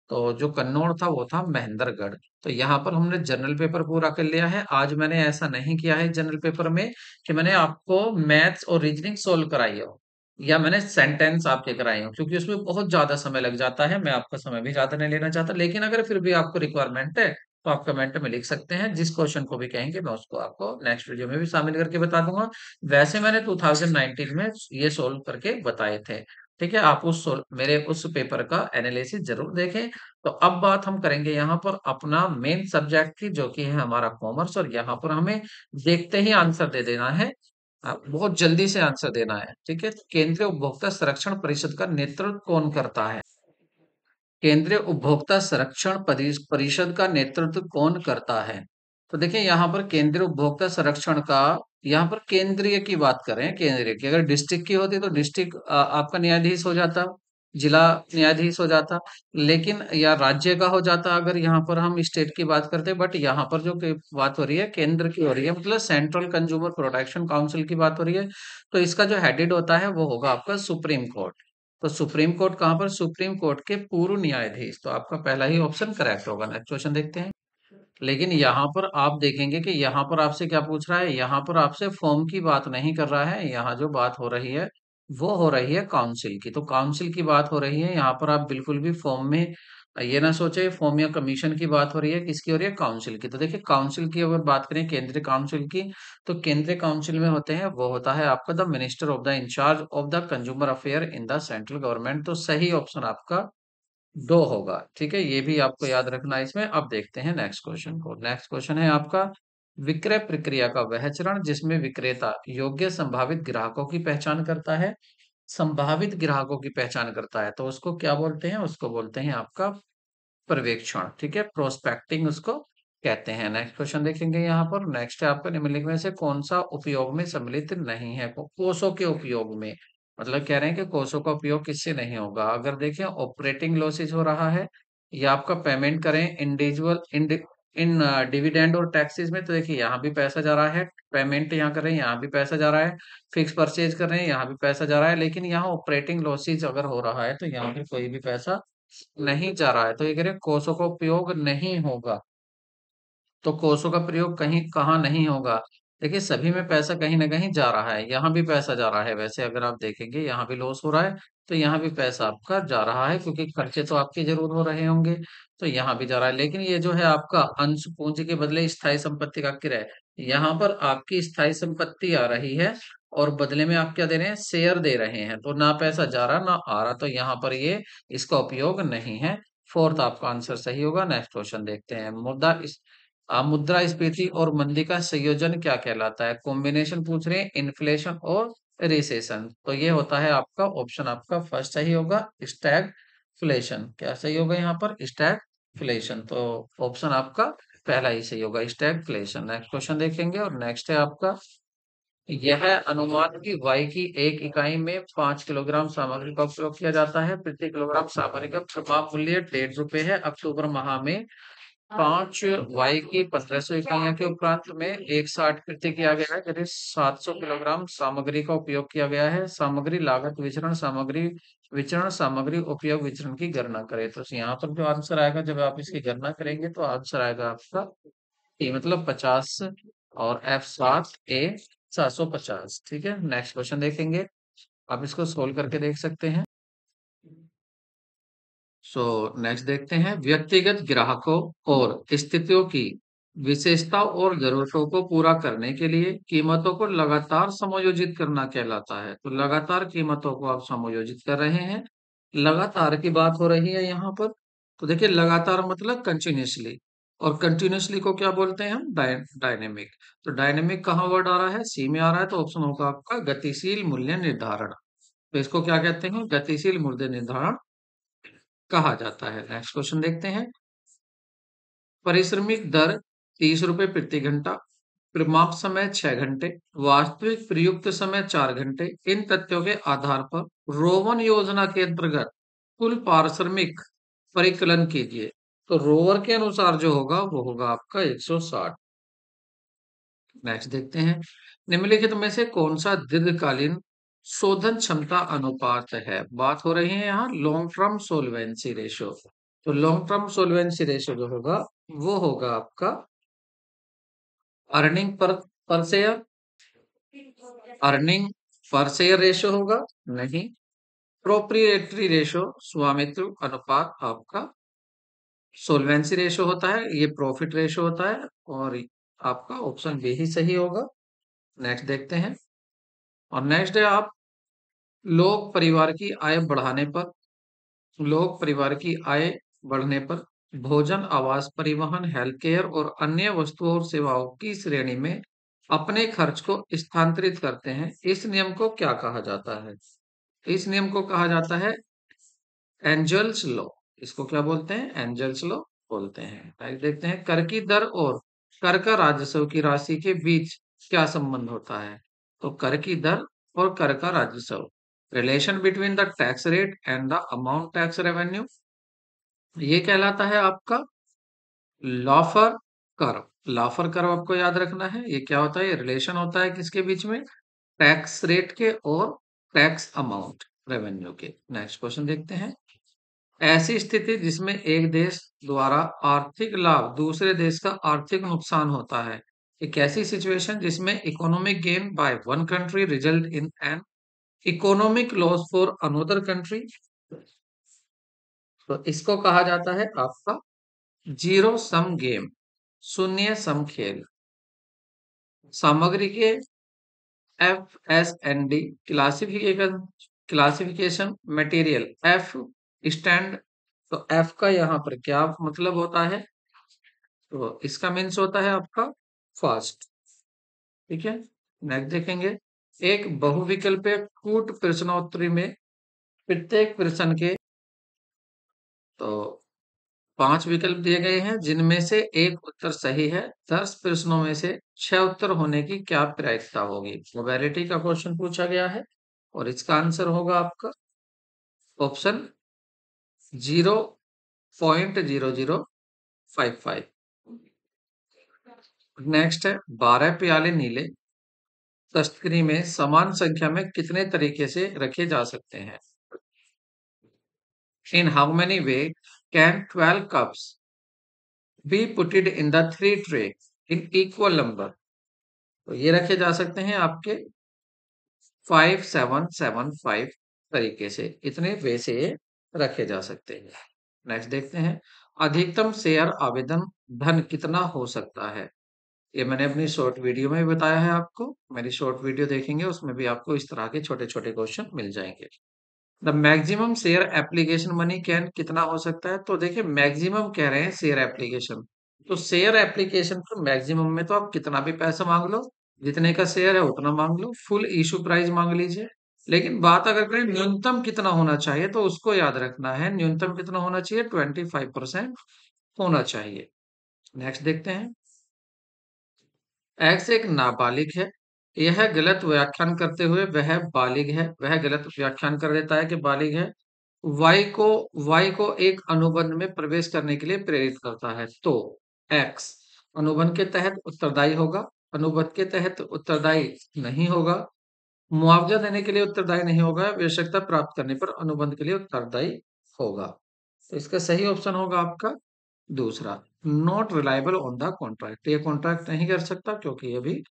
तो जो कन्नौड़ था वो था महेंद्रगढ़। तो यहाँ पर हमने जनरल पेपर पूरा कर लिया है। आज मैंने ऐसा नहीं किया है जनरल पेपर में कि मैंने आपको मैथ्स और रीजनिंग सोल्व कराई हो या मैंने सेंटेंस आपके कराए हो, क्योंकि उसमें बहुत ज्यादा समय लग जाता है। मैं आपका समय भी ज्यादा नहीं लेना चाहता, लेकिन अगर फिर भी आपको रिक्वायरमेंट है तो आप कमेंट में लिख सकते हैं। जिस क्वेश्चन को भी कहेंगे मैं उसको आपको नेक्स्ट वीडियो में भी शामिल करके बता दूंगा। वैसे मैंने 2019 में ये सोल्व करके बताए थे। ठीक है, आप मेरे उस पेपर का एनालिसिस जरूर देखें। तो अब बात हम करेंगे यहाँ पर अपना मेन सब्जेक्ट की, जो कि है हमारा कॉमर्स, और यहाँ पर हमें देखते ही आंसर दे देना है। बहुत जल्दी से आंसर देना है। ठीक है, तो केंद्रीय उपभोक्ता संरक्षण परिषद का नेतृत्व कौन करता है? केंद्रीय उपभोक्ता संरक्षण परिषद का नेतृत्व कौन करता है? तो देखिए, यहाँ पर केंद्रीय उपभोक्ता संरक्षण का, यहाँ पर केंद्रीय की बात कर रहे हैं, केंद्रीय की। अगर डिस्ट्रिक्ट की होती तो डिस्ट्रिक्ट आपका न्यायाधीश हो जाता, जिला न्यायाधीश हो जाता, लेकिन या राज्य का हो जाता अगर यहाँ पर हम स्टेट की बात करते। बट यहाँ पर जो बात हो रही है केंद्र की हो रही है, मतलब सेंट्रल कंज्यूमर प्रोटेक्शन काउंसिल की बात हो रही है। तो इसका जो हेडेड होता है वो होगा आपका सुप्रीम कोर्ट। तो सुप्रीम कोर्ट कहाँ पर? सुप्रीम कोर्ट के पूर्व न्यायाधीश। तो आपका पहला ही ऑप्शन करेक्ट होगा। नेक्स्ट क्वेश्चन देखते हैं। लेकिन यहाँ पर आप देखेंगे कि यहाँ पर आपसे क्या पूछ रहा है, यहाँ पर आपसे फॉर्म की बात नहीं कर रहा है। यहाँ जो बात हो रही है वो हो रही है काउंसिल की। तो काउंसिल की बात हो रही है यहाँ पर, आप बिल्कुल भी फॉर्म में ये ना सोचे फॉर्म या कमीशन की बात हो रही है। किसकी हो रही है? काउंसिल की। तो देखिए, काउंसिल की अगर बात करें, केंद्रीय काउंसिल की, तो केंद्रीय काउंसिल में होते हैं, वो होता है आपका the minister of the in charge of the consumer affair in the central government. तो सही ऑप्शन आपका दो होगा। ठीक है, ये भी आपको याद रखना है इसमें। अब देखते हैं नेक्स्ट क्वेश्चन को। नेक्स्ट क्वेश्चन है आपका, विक्रय प्रक्रिया का वह चरण जिसमें विक्रेता योग्य संभावित ग्राहकों की पहचान करता है। संभावित ग्राहकों की पहचान करता है तो उसको क्या बोलते हैं? उसको बोलते हैं आपका पर्यवेक्षण। ठीक है, प्रोस्पेक्टिंग उसको कहते हैं। नेक्स्ट क्वेश्चन देखेंगे यहाँ पर। नेक्स्ट है आपका, निम्नलिखित में से कौन सा उपयोग में सम्मिलित नहीं है? कोषों के उपयोग में, मतलब कह रहे हैं कि कोषों का उपयोग किससे नहीं होगा। अगर देखें, ऑपरेटिंग लॉसेज हो रहा है, या आपका पेमेंट करें इंडिविजुअल इन डिविडेंड और टैक्सेस में, तो देखिए यहाँ भी पैसा जा रहा है। पेमेंट यहाँ कर रहे हैं, यहाँ भी पैसा जा रहा है। फिक्स परचेज कर रहे हैं, यहाँ भी पैसा जा रहा है। लेकिन यहाँ ऑपरेटिंग लॉसेज अगर हो रहा है तो यहाँ पे कोई भी पैसा नहीं जा रहा है। तो ये कह रहे हैं कोसों का उपयोग नहीं होगा। तो कोसों का प्रयोग कहीं कहाँ नहीं होगा? देखिए, सभी में पैसा कहीं ना कहीं जा रहा है। यहाँ भी पैसा जा रहा है। वैसे अगर आप देखेंगे यहाँ भी लॉस हो रहा है, तो यहाँ भी पैसा आपका जा रहा है, क्योंकि खर्चे तो आपके जरूर हो रहे होंगे। तो यहाँ भी जा रहा है। लेकिन ये जो है आपका अंश पूंजी के बदले स्थायी संपत्ति का क्रय, यहाँ पर आपकी स्थायी संपत्ति आ रही है, और बदले में आप क्या दे रहे हैं? शेयर दे रहे हैं। तो ना पैसा जा रहा ना आ रहा, तो यहाँ पर ये इसका उपयोग नहीं है। फोर्थ आपका आंसर सही होगा। नेक्स्ट क्वेश्चन देखते हैं। मुद्रास्फीति और मंदी का संयोजन क्या कहलाता है? कॉम्बिनेशन पूछ रहे हैं, इन्फ्लेशन और रिसेशन। तो ये होता है आपका ऑप्शन, आपका फर्स्ट सही होगा, स्टैगफ्लेशन। क्या सही होगा यहाँ पर? स्टैगफ्लेशन। तो ऑप्शन आपका पहला ही सही होगा, स्टैगफ्लेशन। नेक्स्ट क्वेश्चन देखेंगे, और नेक्स्ट है आपका, यह अनुमान की वाई की एक इकाई में 5 किलोग्राम सामग्री का उपयोग किया जाता है। प्रति किलोग्राम सामग्री का प्रभाव मूल्य 1.5 रुपए है। अक्टूबर माह में 5 वाई की 1500 इकाइयों के उपरांत में 160 किया गया है, यानी 700 किलोग्राम सामग्री का उपयोग किया गया है। सामग्री लागत विचरण, सामग्री विचरण, सामग्री उपयोग विचरण की गणना करें। तो यहाँ पर जो आंसर आएगा, जब आप इसकी गणना करेंगे तो आंसर आएगा आपका ए मतलब 50 और एफ 7 ए 750। ठीक है, नेक्स्ट क्वेश्चन देखेंगे। आप इसको सोल्व करके देख सकते हैं। सो नेक्स्ट देखते हैं, व्यक्तिगत ग्राहकों और स्थितियों की विशेषता और जरूरतों को पूरा करने के लिए कीमतों को लगातार समायोजित करना कहलाता है। तो लगातार कीमतों को आप समायोजित कर रहे हैं, लगातार की बात हो रही है यहाँ पर। तो देखिए, लगातार मतलब कंटिन्यूसली, और कंटिन्यूसली को क्या बोलते हैं हम? डायनेमिक। तो डायनेमिक कहाँ वर्ड आ रहा है? सी में आ रहा है, तो ऑप्शन होगा आपका गतिशील मूल्य निर्धारण। तो इसको क्या कहते हैं? गतिशील मूल्य निर्धारण कहा जाता है। नेक्स्ट क्वेश्चन देखते हैं, परिश्रमिक दर 30 रुपए प्रति घंटा, प्रमाप समय 6 घंटे, वास्तविक प्रयुक्त समय 4 घंटे। इन तथ्यों के आधार पर रोवन योजना के अंतर्गत कुल पारिश्रमिक परिकलन कीजिए। तो रोवर के अनुसार जो होगा वो होगा आपका 160। नेक्स्ट देखते हैं, निम्नलिखित में से कौन सा दीर्घकालीन शोधन क्षमता अनुपात है? बात हो रही है यहाँ लॉन्ग टर्म सोलवेंसी रेशो। तो लॉन्ग टर्म सोलवेंसी रेशो जो होगा वो होगा आपका earning per share, earning per share ratio होगा नहीं, प्रोप्रिएटरी रेशो स्वामित्व अनुपात आपका सोलवेंसी रेशो होता है, ये प्रॉफिट रेशो होता है, और आपका ऑप्शन बी ही सही होगा। नेक्स्ट देखते हैं, और नेक्स्ट है आप लोग परिवार की आय बढ़ाने पर, लोग परिवार की आय बढ़ने पर भोजन, आवास, परिवहन, हेल्थ केयर और अन्य वस्तुओं और सेवाओं की श्रेणी में अपने खर्च को स्थानांतरित करते हैं। इस नियम को क्या कहा जाता है? इस नियम को कहा जाता है एंजल्स लॉ। इसको क्या बोलते हैं? एंजल्स लॉ बोलते हैं। नेक्स्ट देखते हैं, कर की दर और कर का राजस्व की राशि के बीच क्या संबंध होता है? तो कर की दर और कर का राजस्व, relation between the tax rate and the amount tax revenue, ये कहलाता है आपका लॉफर कर्व। लॉफर कर्व आपको याद रखना है, ये क्या होता है? ये रिलेशन होता है किसके बीच में? टैक्स रेट के और टैक्स अमाउंट रेवेन्यू के। नेक्स्ट क्वेश्चन देखते हैं, ऐसी स्थिति जिसमें एक देश द्वारा आर्थिक लाभ दूसरे देश का आर्थिक नुकसान होता है, एक ऐसी सिचुएशन जिसमें economic gain by one country result in an economic loss for another country, तो इसको कहा जाता है आपका जीरो सम गेम, शून्य सम खेल। सामग्री के FSND classification, classification material F stand. तो F का यहाँ पर क्या मतलब होता है? तो इसका मीन्स होता है आपका फास्ट। ठीक है, नेक्स्ट देखेंगे, एक बहुविकल्पीय कूट प्रश्नोत्तरी में प्रत्येक प्रश्न के तो 5 विकल्प दिए गए हैं, जिनमें से एक उत्तर सही है। 10 प्रश्नों में से 6 उत्तर होने की क्या प्रायिकता होगी? प्रोबेबिलिटी का क्वेश्चन पूछा गया है, और इसका आंसर होगा आपका ऑप्शन 0.0055। नेक्स्ट है, 12 प्याले नीले तस्तकरी में समान संख्या में कितने तरीके से रखे जा सकते हैं? In how many way can 12 cups be putted in the 3 tray in equal number? तो ये रखे जा सकते हैं आपके 5775 तरीके से, इतने वे से ये रखे जा सकते हैं। नेक्स्ट देखते हैं, अधिकतम शेयर आवेदन धन कितना हो सकता है? ये मैंने अपनी शॉर्ट वीडियो में भी बताया है आपको, मेरी शॉर्ट वीडियो देखेंगे उसमें भी आपको इस तरह के छोटे छोटे क्वेश्चन मिल जाएंगे। The maximum share application money can कितना हो सकता है? तो देखिए, मैक्सिमम कह रहे हैं शेयर एप्लीकेशन, तो शेयर एप्लीकेशन पर मैक्सिमम में तो आप कितना भी पैसा मांग लो, जितने का शेयर है उतना मांग लो, फुल इशू प्राइस मांग लीजिए। लेकिन बात अगर करें न्यूनतम कितना होना चाहिए, तो उसको याद रखना है, न्यूनतम कितना होना चाहिए? 25% होना चाहिए। नेक्स्ट देखते हैं, एक्स एक नाबालिग है, यह गलत व्याख्यान करते हुए वह बालिग है, वह गलत व्याख्यान कर देता है कि बालिग है। y को एक अनुबंध में प्रवेश करने के लिए प्रेरित करता है, तो x अनुबंध के तहत उत्तरदायी होगा, अनुबंध के तहत उत्तरदायी नहीं होगा, मुआवजा देने के लिए उत्तरदायी नहीं होगा, आवश्यकता प्राप्त करने पर अनुबंध के लिए उत्तरदायी होगा। तो इसका सही ऑप्शन होगा आपका दूसरा, not reliable on the contract. ये कॉन्ट्रैक्ट नहीं कर सकता क्योंकि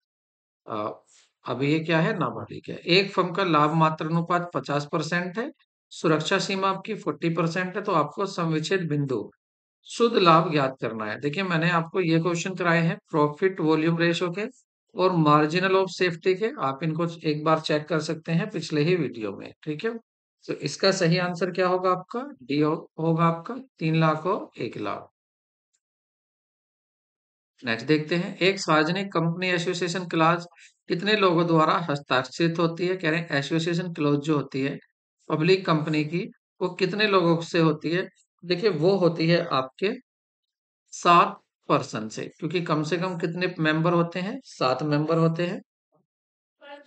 अ, अभी ये क्या है, नाबालिग है। एक फर्म का लाभ मात्र अनुपात 50% है, सुरक्षा सीमा आपकी 40% है, तो आपको समविच्छेद बिंदु शुद्ध लाभ ज्ञात करना है। देखिए मैंने आपको ये क्वेश्चन कराए हैं प्रॉफिट वॉल्यूम रेशो के और मार्जिनल ऑफ सेफ्टी के, आप इनको एक बार चेक कर सकते हैं पिछले ही वीडियो में, ठीक है। तो इसका सही आंसर क्या होगा आपका, डी होगा आपका 3 लाख और 1 लाख। नेक्स्ट देखते हैं, एक सार्वजनिक कंपनी एसोसिएशन क्लास कितने लोगों द्वारा हस्ताक्षरित होती है। कह रहे हैं एसोसिएशन क्लोज जो होती है पब्लिक कंपनी की, वो कितने लोगों से होती है। देखिए वो होती है आपके 7 पर्सन से, क्योंकि कम से कम कितने मेंबर होते हैं, 7 मेंबर होते हैं।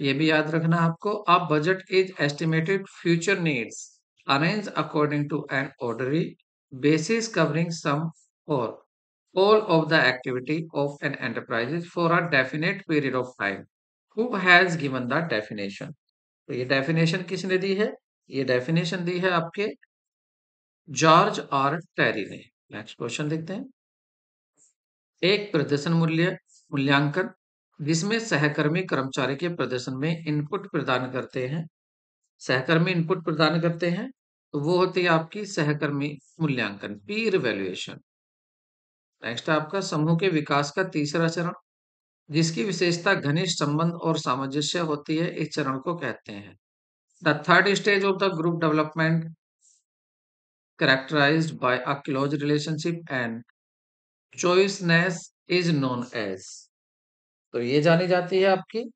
ये भी याद रखना आपको। A budget is estimated future needs arrange according to an orderly basis covering some or all of the activity of an enterprise for a definite period of time. Who has given the definition? तो ये definition किसने दी है, ये definition दी है आपके George R Terry ने। Next question देखते हैं, एक प्रदर्शन मूल्यांकन जिसमें सहकर्मी कर्मचारी के प्रदर्शन में इनपुट प्रदान करते हैं, सहकर्मी इनपुट प्रदान करते हैं, तो वो होती है आपकी सहकर्मी मूल्यांकन, पीर वैल्यूएशन। नेक्स्ट आपका समूह के विकास का तीसरा चरण जिसकी विशेषता घनिष्ठ संबंध और सामंजस्य होती है, इस चरण को कहते हैं the third stage of the group development characterized by a close relationship and choiceness is known as। तो ये जानी जाती है आपकी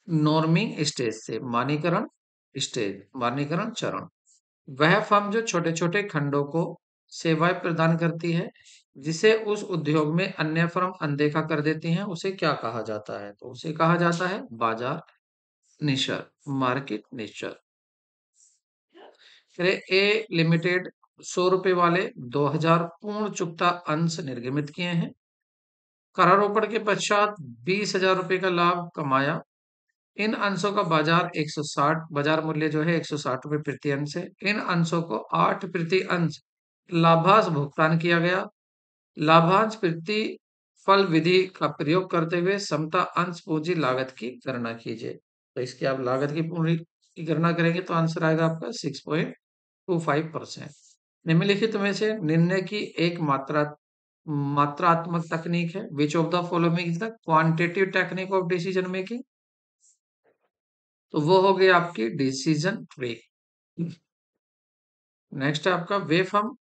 नॉर्मिंग स्टेज से, मानीकरण स्टेज, मानीकरण चरण। वह फर्म जो छोटे छोटे खंडों को सेवाएं प्रदान करती है जिसे उस उद्योग में अन्य फर्म अनदेखा कर देती हैं, उसे क्या कहा जाता है, तो उसे कहा जाता है बाजार निश्चर, मार्केट निश्चर। ए लिमिटेड 100 रुपए वाले 2000 पूर्ण चुकता अंश निर्गमित किए हैं, करारोपण के पश्चात 20,000 रुपए का लाभ कमाया। इन अंशों का बाजार 160, बाजार मूल्य जो है 160 रुपए प्रति अंश है। इन अंशों को 8 प्रति अंश लाभांश भुगतान किया गया। लाभांश प्रति फल विधि का प्रयोग करते हुए समता अंश पूंजी लागत की गणना कीजिए। तो इसकी आप लागत की पूंजी की गणना करेंगे तो आंसर आएगा आपका 6.25%। निम्नलिखित में से निर्णय की एक मात्रात्मक तकनीक है, विच of the following is the quantitative technique of decision making, तो वो हो गई आपकी डिसीजन ट्री। नेक्स्ट है आपका वे फर्म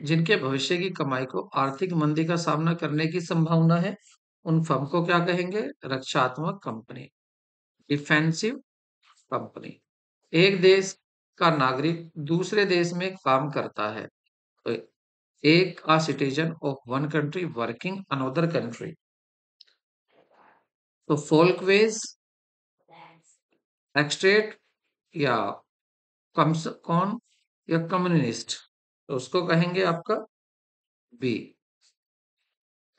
जिनके भविष्य की कमाई को आर्थिक मंदी का सामना करने की संभावना है, उन फर्म को क्या कहेंगे, रक्षात्मक कंपनी, डिफेंसिव कंपनी। एक देश का नागरिक दूसरे देश में काम करता है, तो एक आ citizen of one country working another country, तो फोल्कवेज, एक्सट्रेट या कौन या कम्युनिस्ट, तो उसको कहेंगे आपका बी,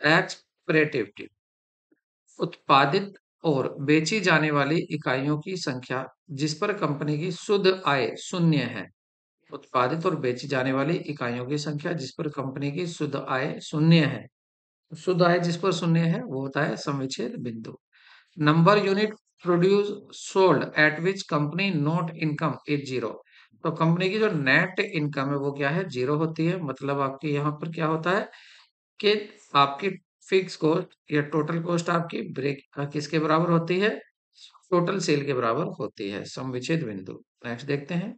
एक्सप्रेटिव। उत्पादित और बेची जाने वाली इकाइयों की संख्या जिस पर कंपनी की शुद्ध आय शून्य है, उत्पादित और बेची जाने वाली इकाइयों की संख्या जिस पर कंपनी की शुद्ध आय शून्य है, शुद्ध आय जिस पर शून्य है वो होता है समविच्छेद बिंदु। Number unit produce sold at which company not income is zero, तो कंपनी की जो नेट इनकम है वो क्या है, जीरो होती है। मतलब आपकी यहाँ पर क्या होता है कि आपकी फिक्स कॉस्ट या टोटल कॉस्ट आपकी ब्रेक किसके बराबर होती है, टोटल सेल के बराबर होती है, समविच्छेद बिंदु। नेक्स्ट देखते हैं,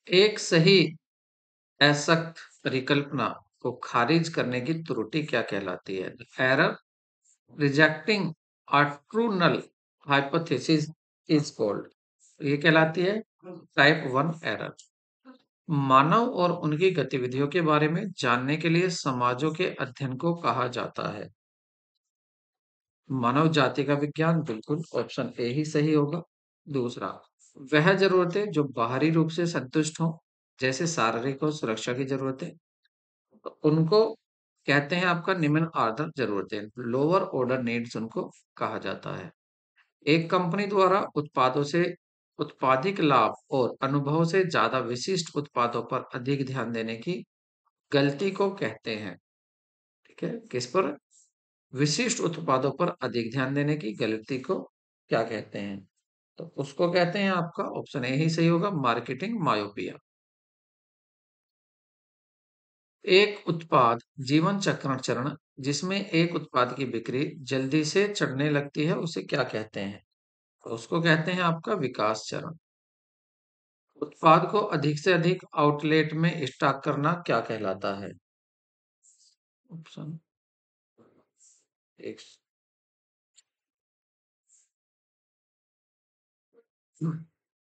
एक सही असक्त परिकल्पना को खारिज करने की त्रुटि क्या कहलाती है, error rejecting a true null hypothesis is called, ये कहलाती है टाइप 1 एरर। मानव और उनकी गतिविधियों के बारे में जानने के लिए समाजों के अध्ययन को कहा जाता है, मानव जाति का विज्ञान, बिल्कुल ऑप्शन ए ही सही होगा। दूसरा, वह जरूरतें जो बाहरी रूप से संतुष्ट हों, जैसे शारीरिक और सुरक्षा की जरूरतें, तो उनको कहते हैं आपका निम्न आर्दर जरूरतें, लोअर ऑर्डर नीड्स उनको कहा जाता है। एक कंपनी द्वारा उत्पादों से उत्पादिक लाभ और अनुभव से ज्यादा विशिष्ट उत्पादों पर अधिक ध्यान देने की गलती को कहते हैं। ठीक है, किस पर? विशिष्ट उत्पादों पर अधिक ध्यान देने की गलती को क्या कहते हैं? तो उसको कहते हैं आपका ऑप्शन ए ही सही होगा, मार्केटिंग मायोपिया। एक उत्पाद जीवन चक्रण चरण जिसमें एक उत्पाद की बिक्री जल्दी से चढ़ने लगती है, उसे क्या कहते हैं? तो उसको कहते हैं आपका विकास चरण। उत्पाद को अधिक से अधिक आउटलेट में स्टॉक करना क्या कहलाता है? ऑप्शन एक,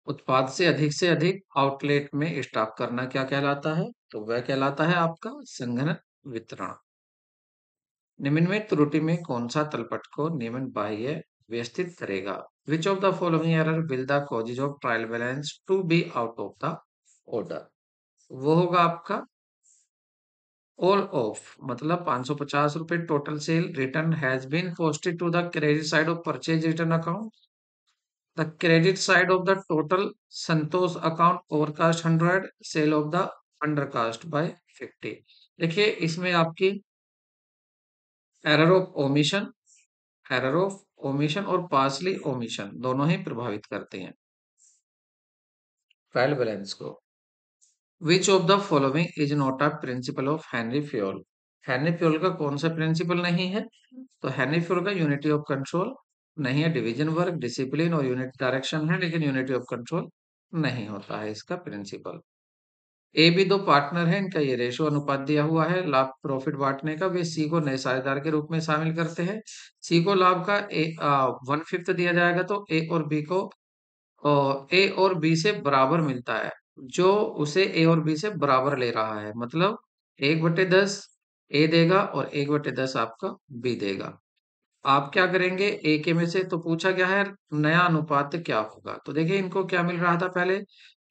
उत्पाद से अधिक आउटलेट में स्टॉक करना क्या कहलाता है? तो वह कहलाता है आपका संघनन वितरण। निम्न में त्रुटि में कौन सा तलपट को निम्न बाह्य व्यवस्थित करेगा? Which of the following error will the causes of trial balance to be out of the order? वो होगा आपका ऑल ऑफ, मतलब 550 रुपए total sale return has been posted to the credit side of purchase return account, the credit side of the total Santosh account overcast 100, sale of the undercast by 50। देखिए इसमें आपकी error of omission, error of omission और partially omission दोनों ही प्रभावित करते हैं trial balance को। विच of the following is not a principle of Henry Fayol? Henry Fayol का कौन सा प्रिंसिपल नहीं है? तो हेनरी फ्योल का यूनिटी ऑफ कंट्रोल नहीं है, डिवीजन वर्क, डिसिप्लिन और यूनिट डायरेक्शन है, लेकिन यूनिटी ऑफ कंट्रोल नहीं होता है इसका प्रिंसिपल। ए भी दो पार्टनर है, इनका ये रेशो अनुपात दिया हुआ है लाभ प्रॉफिट बांटने का, वे सी को नए साझेदार के रूप में शामिल करते हैं। सी को लाभ का 1/5 दिया जाएगा, तो ए और बी को ए और बी से बराबर मिलता है, जो उसे ए और बी से बराबर ले रहा है, मतलब 1/10 ए देगा और 1/10 आपका बी देगा। आप क्या करेंगे, ए के में से तो पूछा गया है नया अनुपात क्या होगा, तो देखिए इनको क्या मिल रहा था पहले,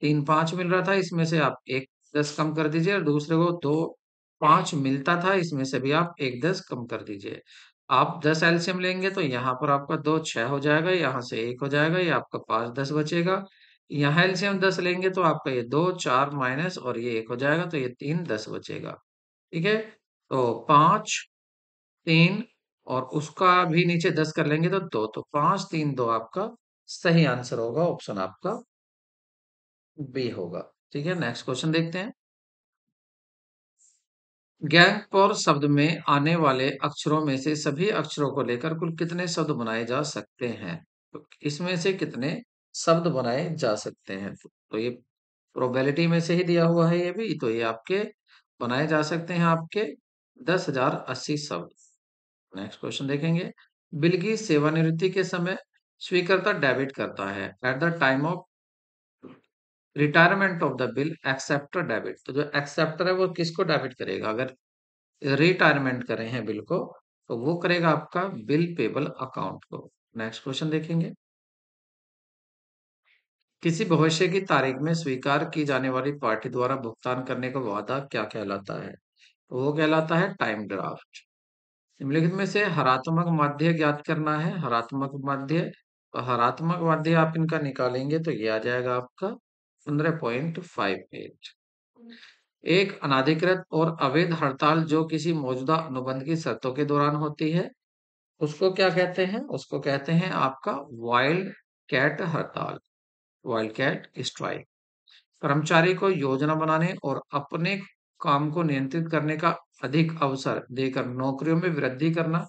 3/5 मिल रहा था, इसमें से आप 1/10 कम कर दीजिए, और दूसरे को 2/5 मिलता था, इसमें से भी आप 1/10 कम कर दीजिए। आप 10 एलसीएम लेंगे तो यहाँ पर आपका 2 6 हो जाएगा, यहाँ से 1 हो जाएगा, ये आपका 5 10 बचेगा। यहाँ एलसीएम 10 लेंगे तो आपका ये 2 4 माइनस और ये 1 हो जाएगा, तो ये 3 10 बचेगा। ठीक है, तो 5 3 और उसका भी नीचे 10 कर लेंगे तो 2, तो 5 3 2 आपका सही आंसर होगा, ऑप्शन आपका बी होगा। ठीक है, नेक्स्ट क्वेश्चन देखते हैं। गैंगपौर शब्द में आने वाले अक्षरों में से सभी अक्षरों को लेकर कुल कितने शब्द बनाए जा सकते हैं? तो इसमें से कितने शब्द बनाए जा सकते हैं? तो ये प्रोबेबिलिटी में से ही दिया हुआ है, ये भी तो ये आपके बनाए जा सकते हैं आपके 10,080 शब्द। नेक्स्ट क्वेश्चन देखेंगे। बिल सेवानिवृत्ति के समय स्वीकर्ता डेबिट करता है at the time of retirement of the bill acceptor debit, तो जो एक्सेप्टर है वो किसको डेबिट करेगा? अगर रिटायरमेंट कर रहे हैं बिल को, तो वो करेगा आपका बिल पेबल अकाउंट को। नेक्स्ट क्वेश्चन देखेंगे। किसी भविष्य की तारीख में स्वीकार की जाने वाली पार्टी द्वारा भुगतान करने का वादा क्या कहलाता है? तो वो कहलाता है टाइम ड्राफ्ट। निम्नलिखित में से हरात्मक माध्य ज्ञात करना है, हरात्मक माध्य, तो हरात्मक माध्य आप इनका निकालेंगे तो ये आ जाएगा आपका 15.58। एक अनाधिकृत और अवैध हड़ताल जो किसी मौजूदा अनुबंध की शर्तों के दौरान होती है, उसको क्या कहते हैं? उसको कहते हैं आपका वाइल्ड कैट हड़ताल, वाइल्ड कैट स्ट्राइक। कर्मचारी को योजना बनाने और अपने काम को नियंत्रित करने का अधिक अवसर देकर नौकरियों में वृद्धि करना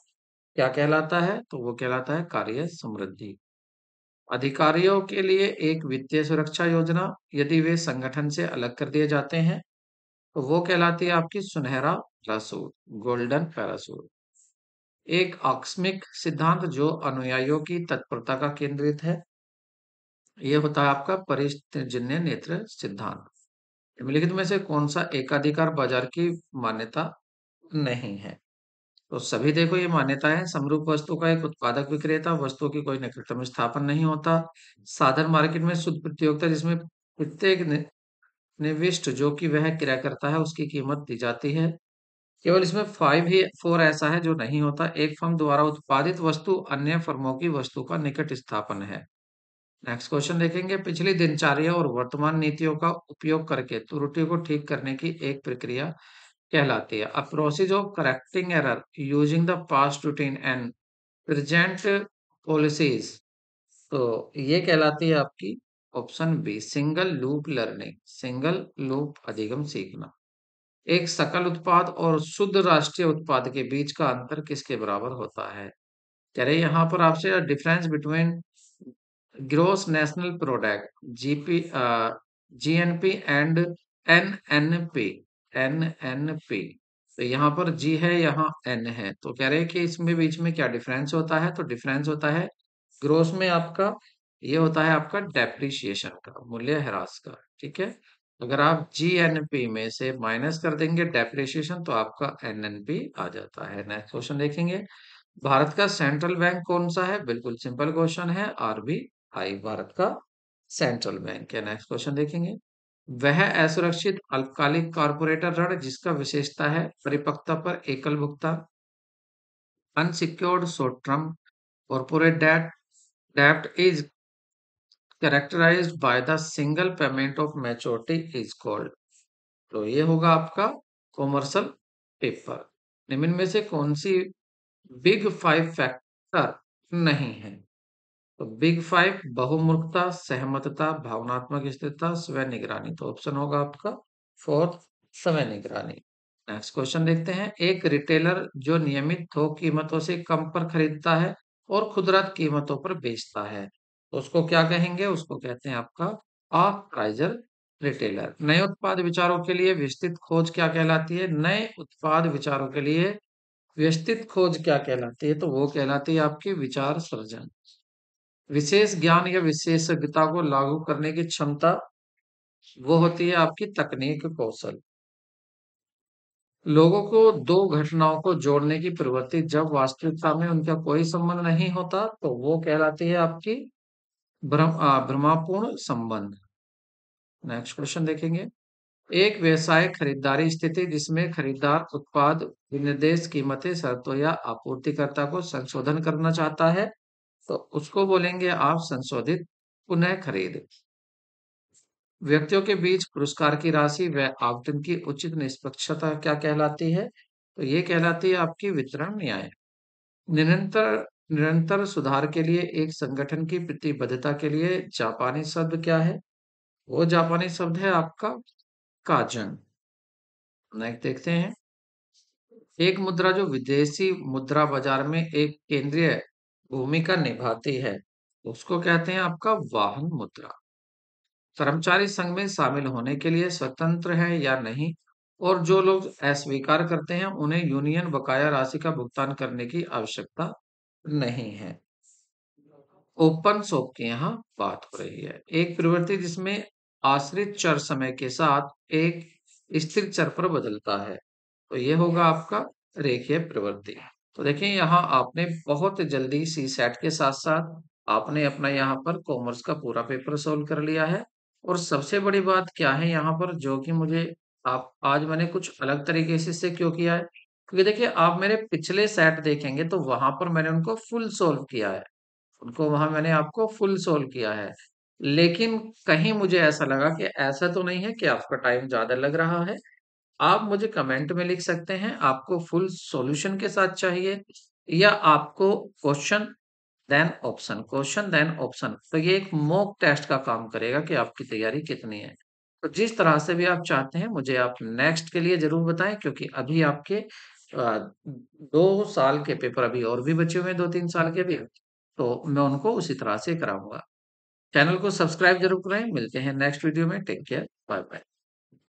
क्या कहलाता है? तो वो कहलाता है कार्य समृद्धि। अधिकारियों के लिए एक वित्तीय सुरक्षा योजना यदि वे संगठन से अलग कर दिए जाते हैं, तो वो कहलाती है आपकी सुनहरा पैरासूट, गोल्डन पैरासूट। एक आकस्मिक सिद्धांत जो अनुयायियों की तत्परता का केंद्रित है, ये होता है आपका परिस्थितिजन्य नेत्र सिद्धांत। निम्नलिखित में से कौन सा एकाधिकार बाजार की मान्यता नहीं है? तो सभी देखो ये मान्यता है। समरूप वस्तु का एक उत्पादक विक्रेता, वस्तु की कोई निकटतम स्थापन नहीं होता। साधन मार्केट में शुद्ध प्रतियोगिता, जिसमें प्रत्येक निविष्ट जो कि वह क्रिया करता है उसकी कीमत दी जाती है। केवल इसमें 4 ऐसा है जो नहीं होता। एक फर्म द्वारा उत्पादित वस्तु अन्य फर्मों की वस्तु का निकट स्थापन है। नेक्स्ट क्वेश्चन देखेंगे। पिछली दिनचर्या और वर्तमान नीतियों का उपयोग करके त्रुटियों को ठीक करने की एक प्रक्रिया कहलाती है। A process of correcting error using the past routine and present policies. तो ये कहलाती है आपकी option B, single loop learning. Single loop अधिगम सीखना। एक सकल उत्पाद और शुद्ध राष्ट्रीय उत्पाद के बीच का अंतर किसके बराबर होता है? कह रहे यहाँ पर आपसे difference between gross national product GP GNP and NNP. NNP, तो यहाँ पर जी है, यहाँ एन है, तो कह रहे हैं कि इसमें बीच में क्या डिफरेंस होता है? तो डिफरेंस होता है ग्रोस में आपका, ये होता है आपका डेप्रिसिएशन का, मूल्य ह्रास का। ठीक है, अगर आप जीएनपी में से माइनस कर देंगे डेप्रिसिएशन तो आपका एनएनपी आ जाता है। नेक्स्ट क्वेश्चन देखेंगे। भारत का सेंट्रल बैंक कौन सा है? बिल्कुल सिंपल क्वेश्चन है, आरबीआई भारत का सेंट्रल बैंक है। नेक्स्ट क्वेश्चन देखेंगे। वह असुरक्षित अल्पकालिक कॉर्पोरेट ऋण जिसका विशेषता है परिपक्वता पर एकल भुगतान। Unsecured short term corporate debt is characterized by the single payment of maturity is called. तो ये होगा आपका कॉमर्शियल पेपर। निम्न में से कौन सी बिग 5 फैक्टर नहीं है? तो बिग 5 बहुमुखता, सहमतता, भावनात्मक स्थिरता, स्व निगरानी। तो ऑप्शन होगा आपका फोर्थ, स्व निगरानी। नेक्स्ट क्वेश्चन देखते हैं। एक रिटेलर जो नियमित थोक कीमतों से कम पर खरीदता है और खुदरा कीमतों पर बेचता है, तो उसको क्या कहेंगे? उसको कहते हैं आपका ऑफ प्राइजर रिटेलर। नए उत्पाद विचारों के लिए विस्तृत खोज क्या कहलाती है? नए उत्पाद विचारों के लिए विस्तृत खोज क्या कहलाती है? तो वो कहलाती है आपकी विचार सृजन। विशेष ज्ञान या विशेषज्ञता को लागू करने की क्षमता, वो होती है आपकी तकनीक कौशल। लोगों को दो घटनाओं को जोड़ने की प्रवृत्ति जब वास्तविकता में उनका कोई संबंध नहीं होता तो वो कहलाती है आपकी भ्रमापूर्ण संबंध। नेक्स्ट क्वेश्चन देखेंगे। एक व्यवसाय खरीदारी स्थिति जिसमें खरीदार उत्पाद विनिर्देश कीमतें शर्तों या आपूर्तिकर्ता को संशोधन करना चाहता है तो उसको बोलेंगे आप संशोधित पुनः खरीद। व्यक्तियों के बीच पुरस्कार की राशि व आवंटन की उचित निष्पक्षता क्या कहलाती है? तो ये कहलाती है आपकी वितरण न्याय। निरंतर निरंतर सुधार के लिए एक संगठन की प्रतिबद्धता के लिए जापानी शब्द क्या है? वो जापानी शब्द है आपका काजन। नेक्स्ट देखते हैं। एक मुद्रा जो विदेशी मुद्रा बाजार में एक केंद्रीय भूमिका निभाती है उसको कहते हैं आपका वाहन मुद्रा। कर्मचारी संघ में शामिल होने के लिए स्वतंत्र है या नहीं, और जो लोग अस्वीकार करते हैं उन्हें यूनियन बकाया राशि का भुगतान करने की आवश्यकता नहीं है। ओपन सोप की यहाँ बात हो रही है। एक प्रवृत्ति जिसमें आश्रित चर समय के साथ एक स्थिर चर पर बदलता है, तो ये होगा आपका रेखीय प्रवृत्ति। तो देखिए यहाँ आपने बहुत जल्दी सी सेट के साथ साथ आपने अपना यहाँ पर कॉमर्स का पूरा पेपर सोल्व कर लिया है। और सबसे बड़ी बात क्या है यहाँ पर, जो कि मुझे आप आज मैंने कुछ अलग तरीके से इससे क्यों किया है, क्योंकि देखिए आप मेरे पिछले सेट देखेंगे तो वहां पर मैंने उनको फुल सोल्व किया है, उनको वहां मैंने आपको फुल सोल्व किया है। लेकिन कहीं मुझे ऐसा लगा कि ऐसा तो नहीं है कि आपका टाइम ज्यादा लग रहा है। आप मुझे कमेंट में लिख सकते हैं आपको फुल सॉल्यूशन के साथ चाहिए या आपको question then option, question then option. तो ये एक मॉक टेस्ट का काम करेगा कि आपकी तैयारी कितनी है। तो जिस तरह से भी आप चाहते हैं मुझे आप नेक्स्ट के लिए जरूर बताएं, क्योंकि अभी आपके 2 साल के पेपर अभी और भी बचे हुए हैं, 2-3 साल के भी, तो मैं उनको उसी तरह से कराऊंगा। चैनल को सब्सक्राइब जरूर करें। मिलते हैं नेक्स्ट वीडियो में। Take care, bye bye.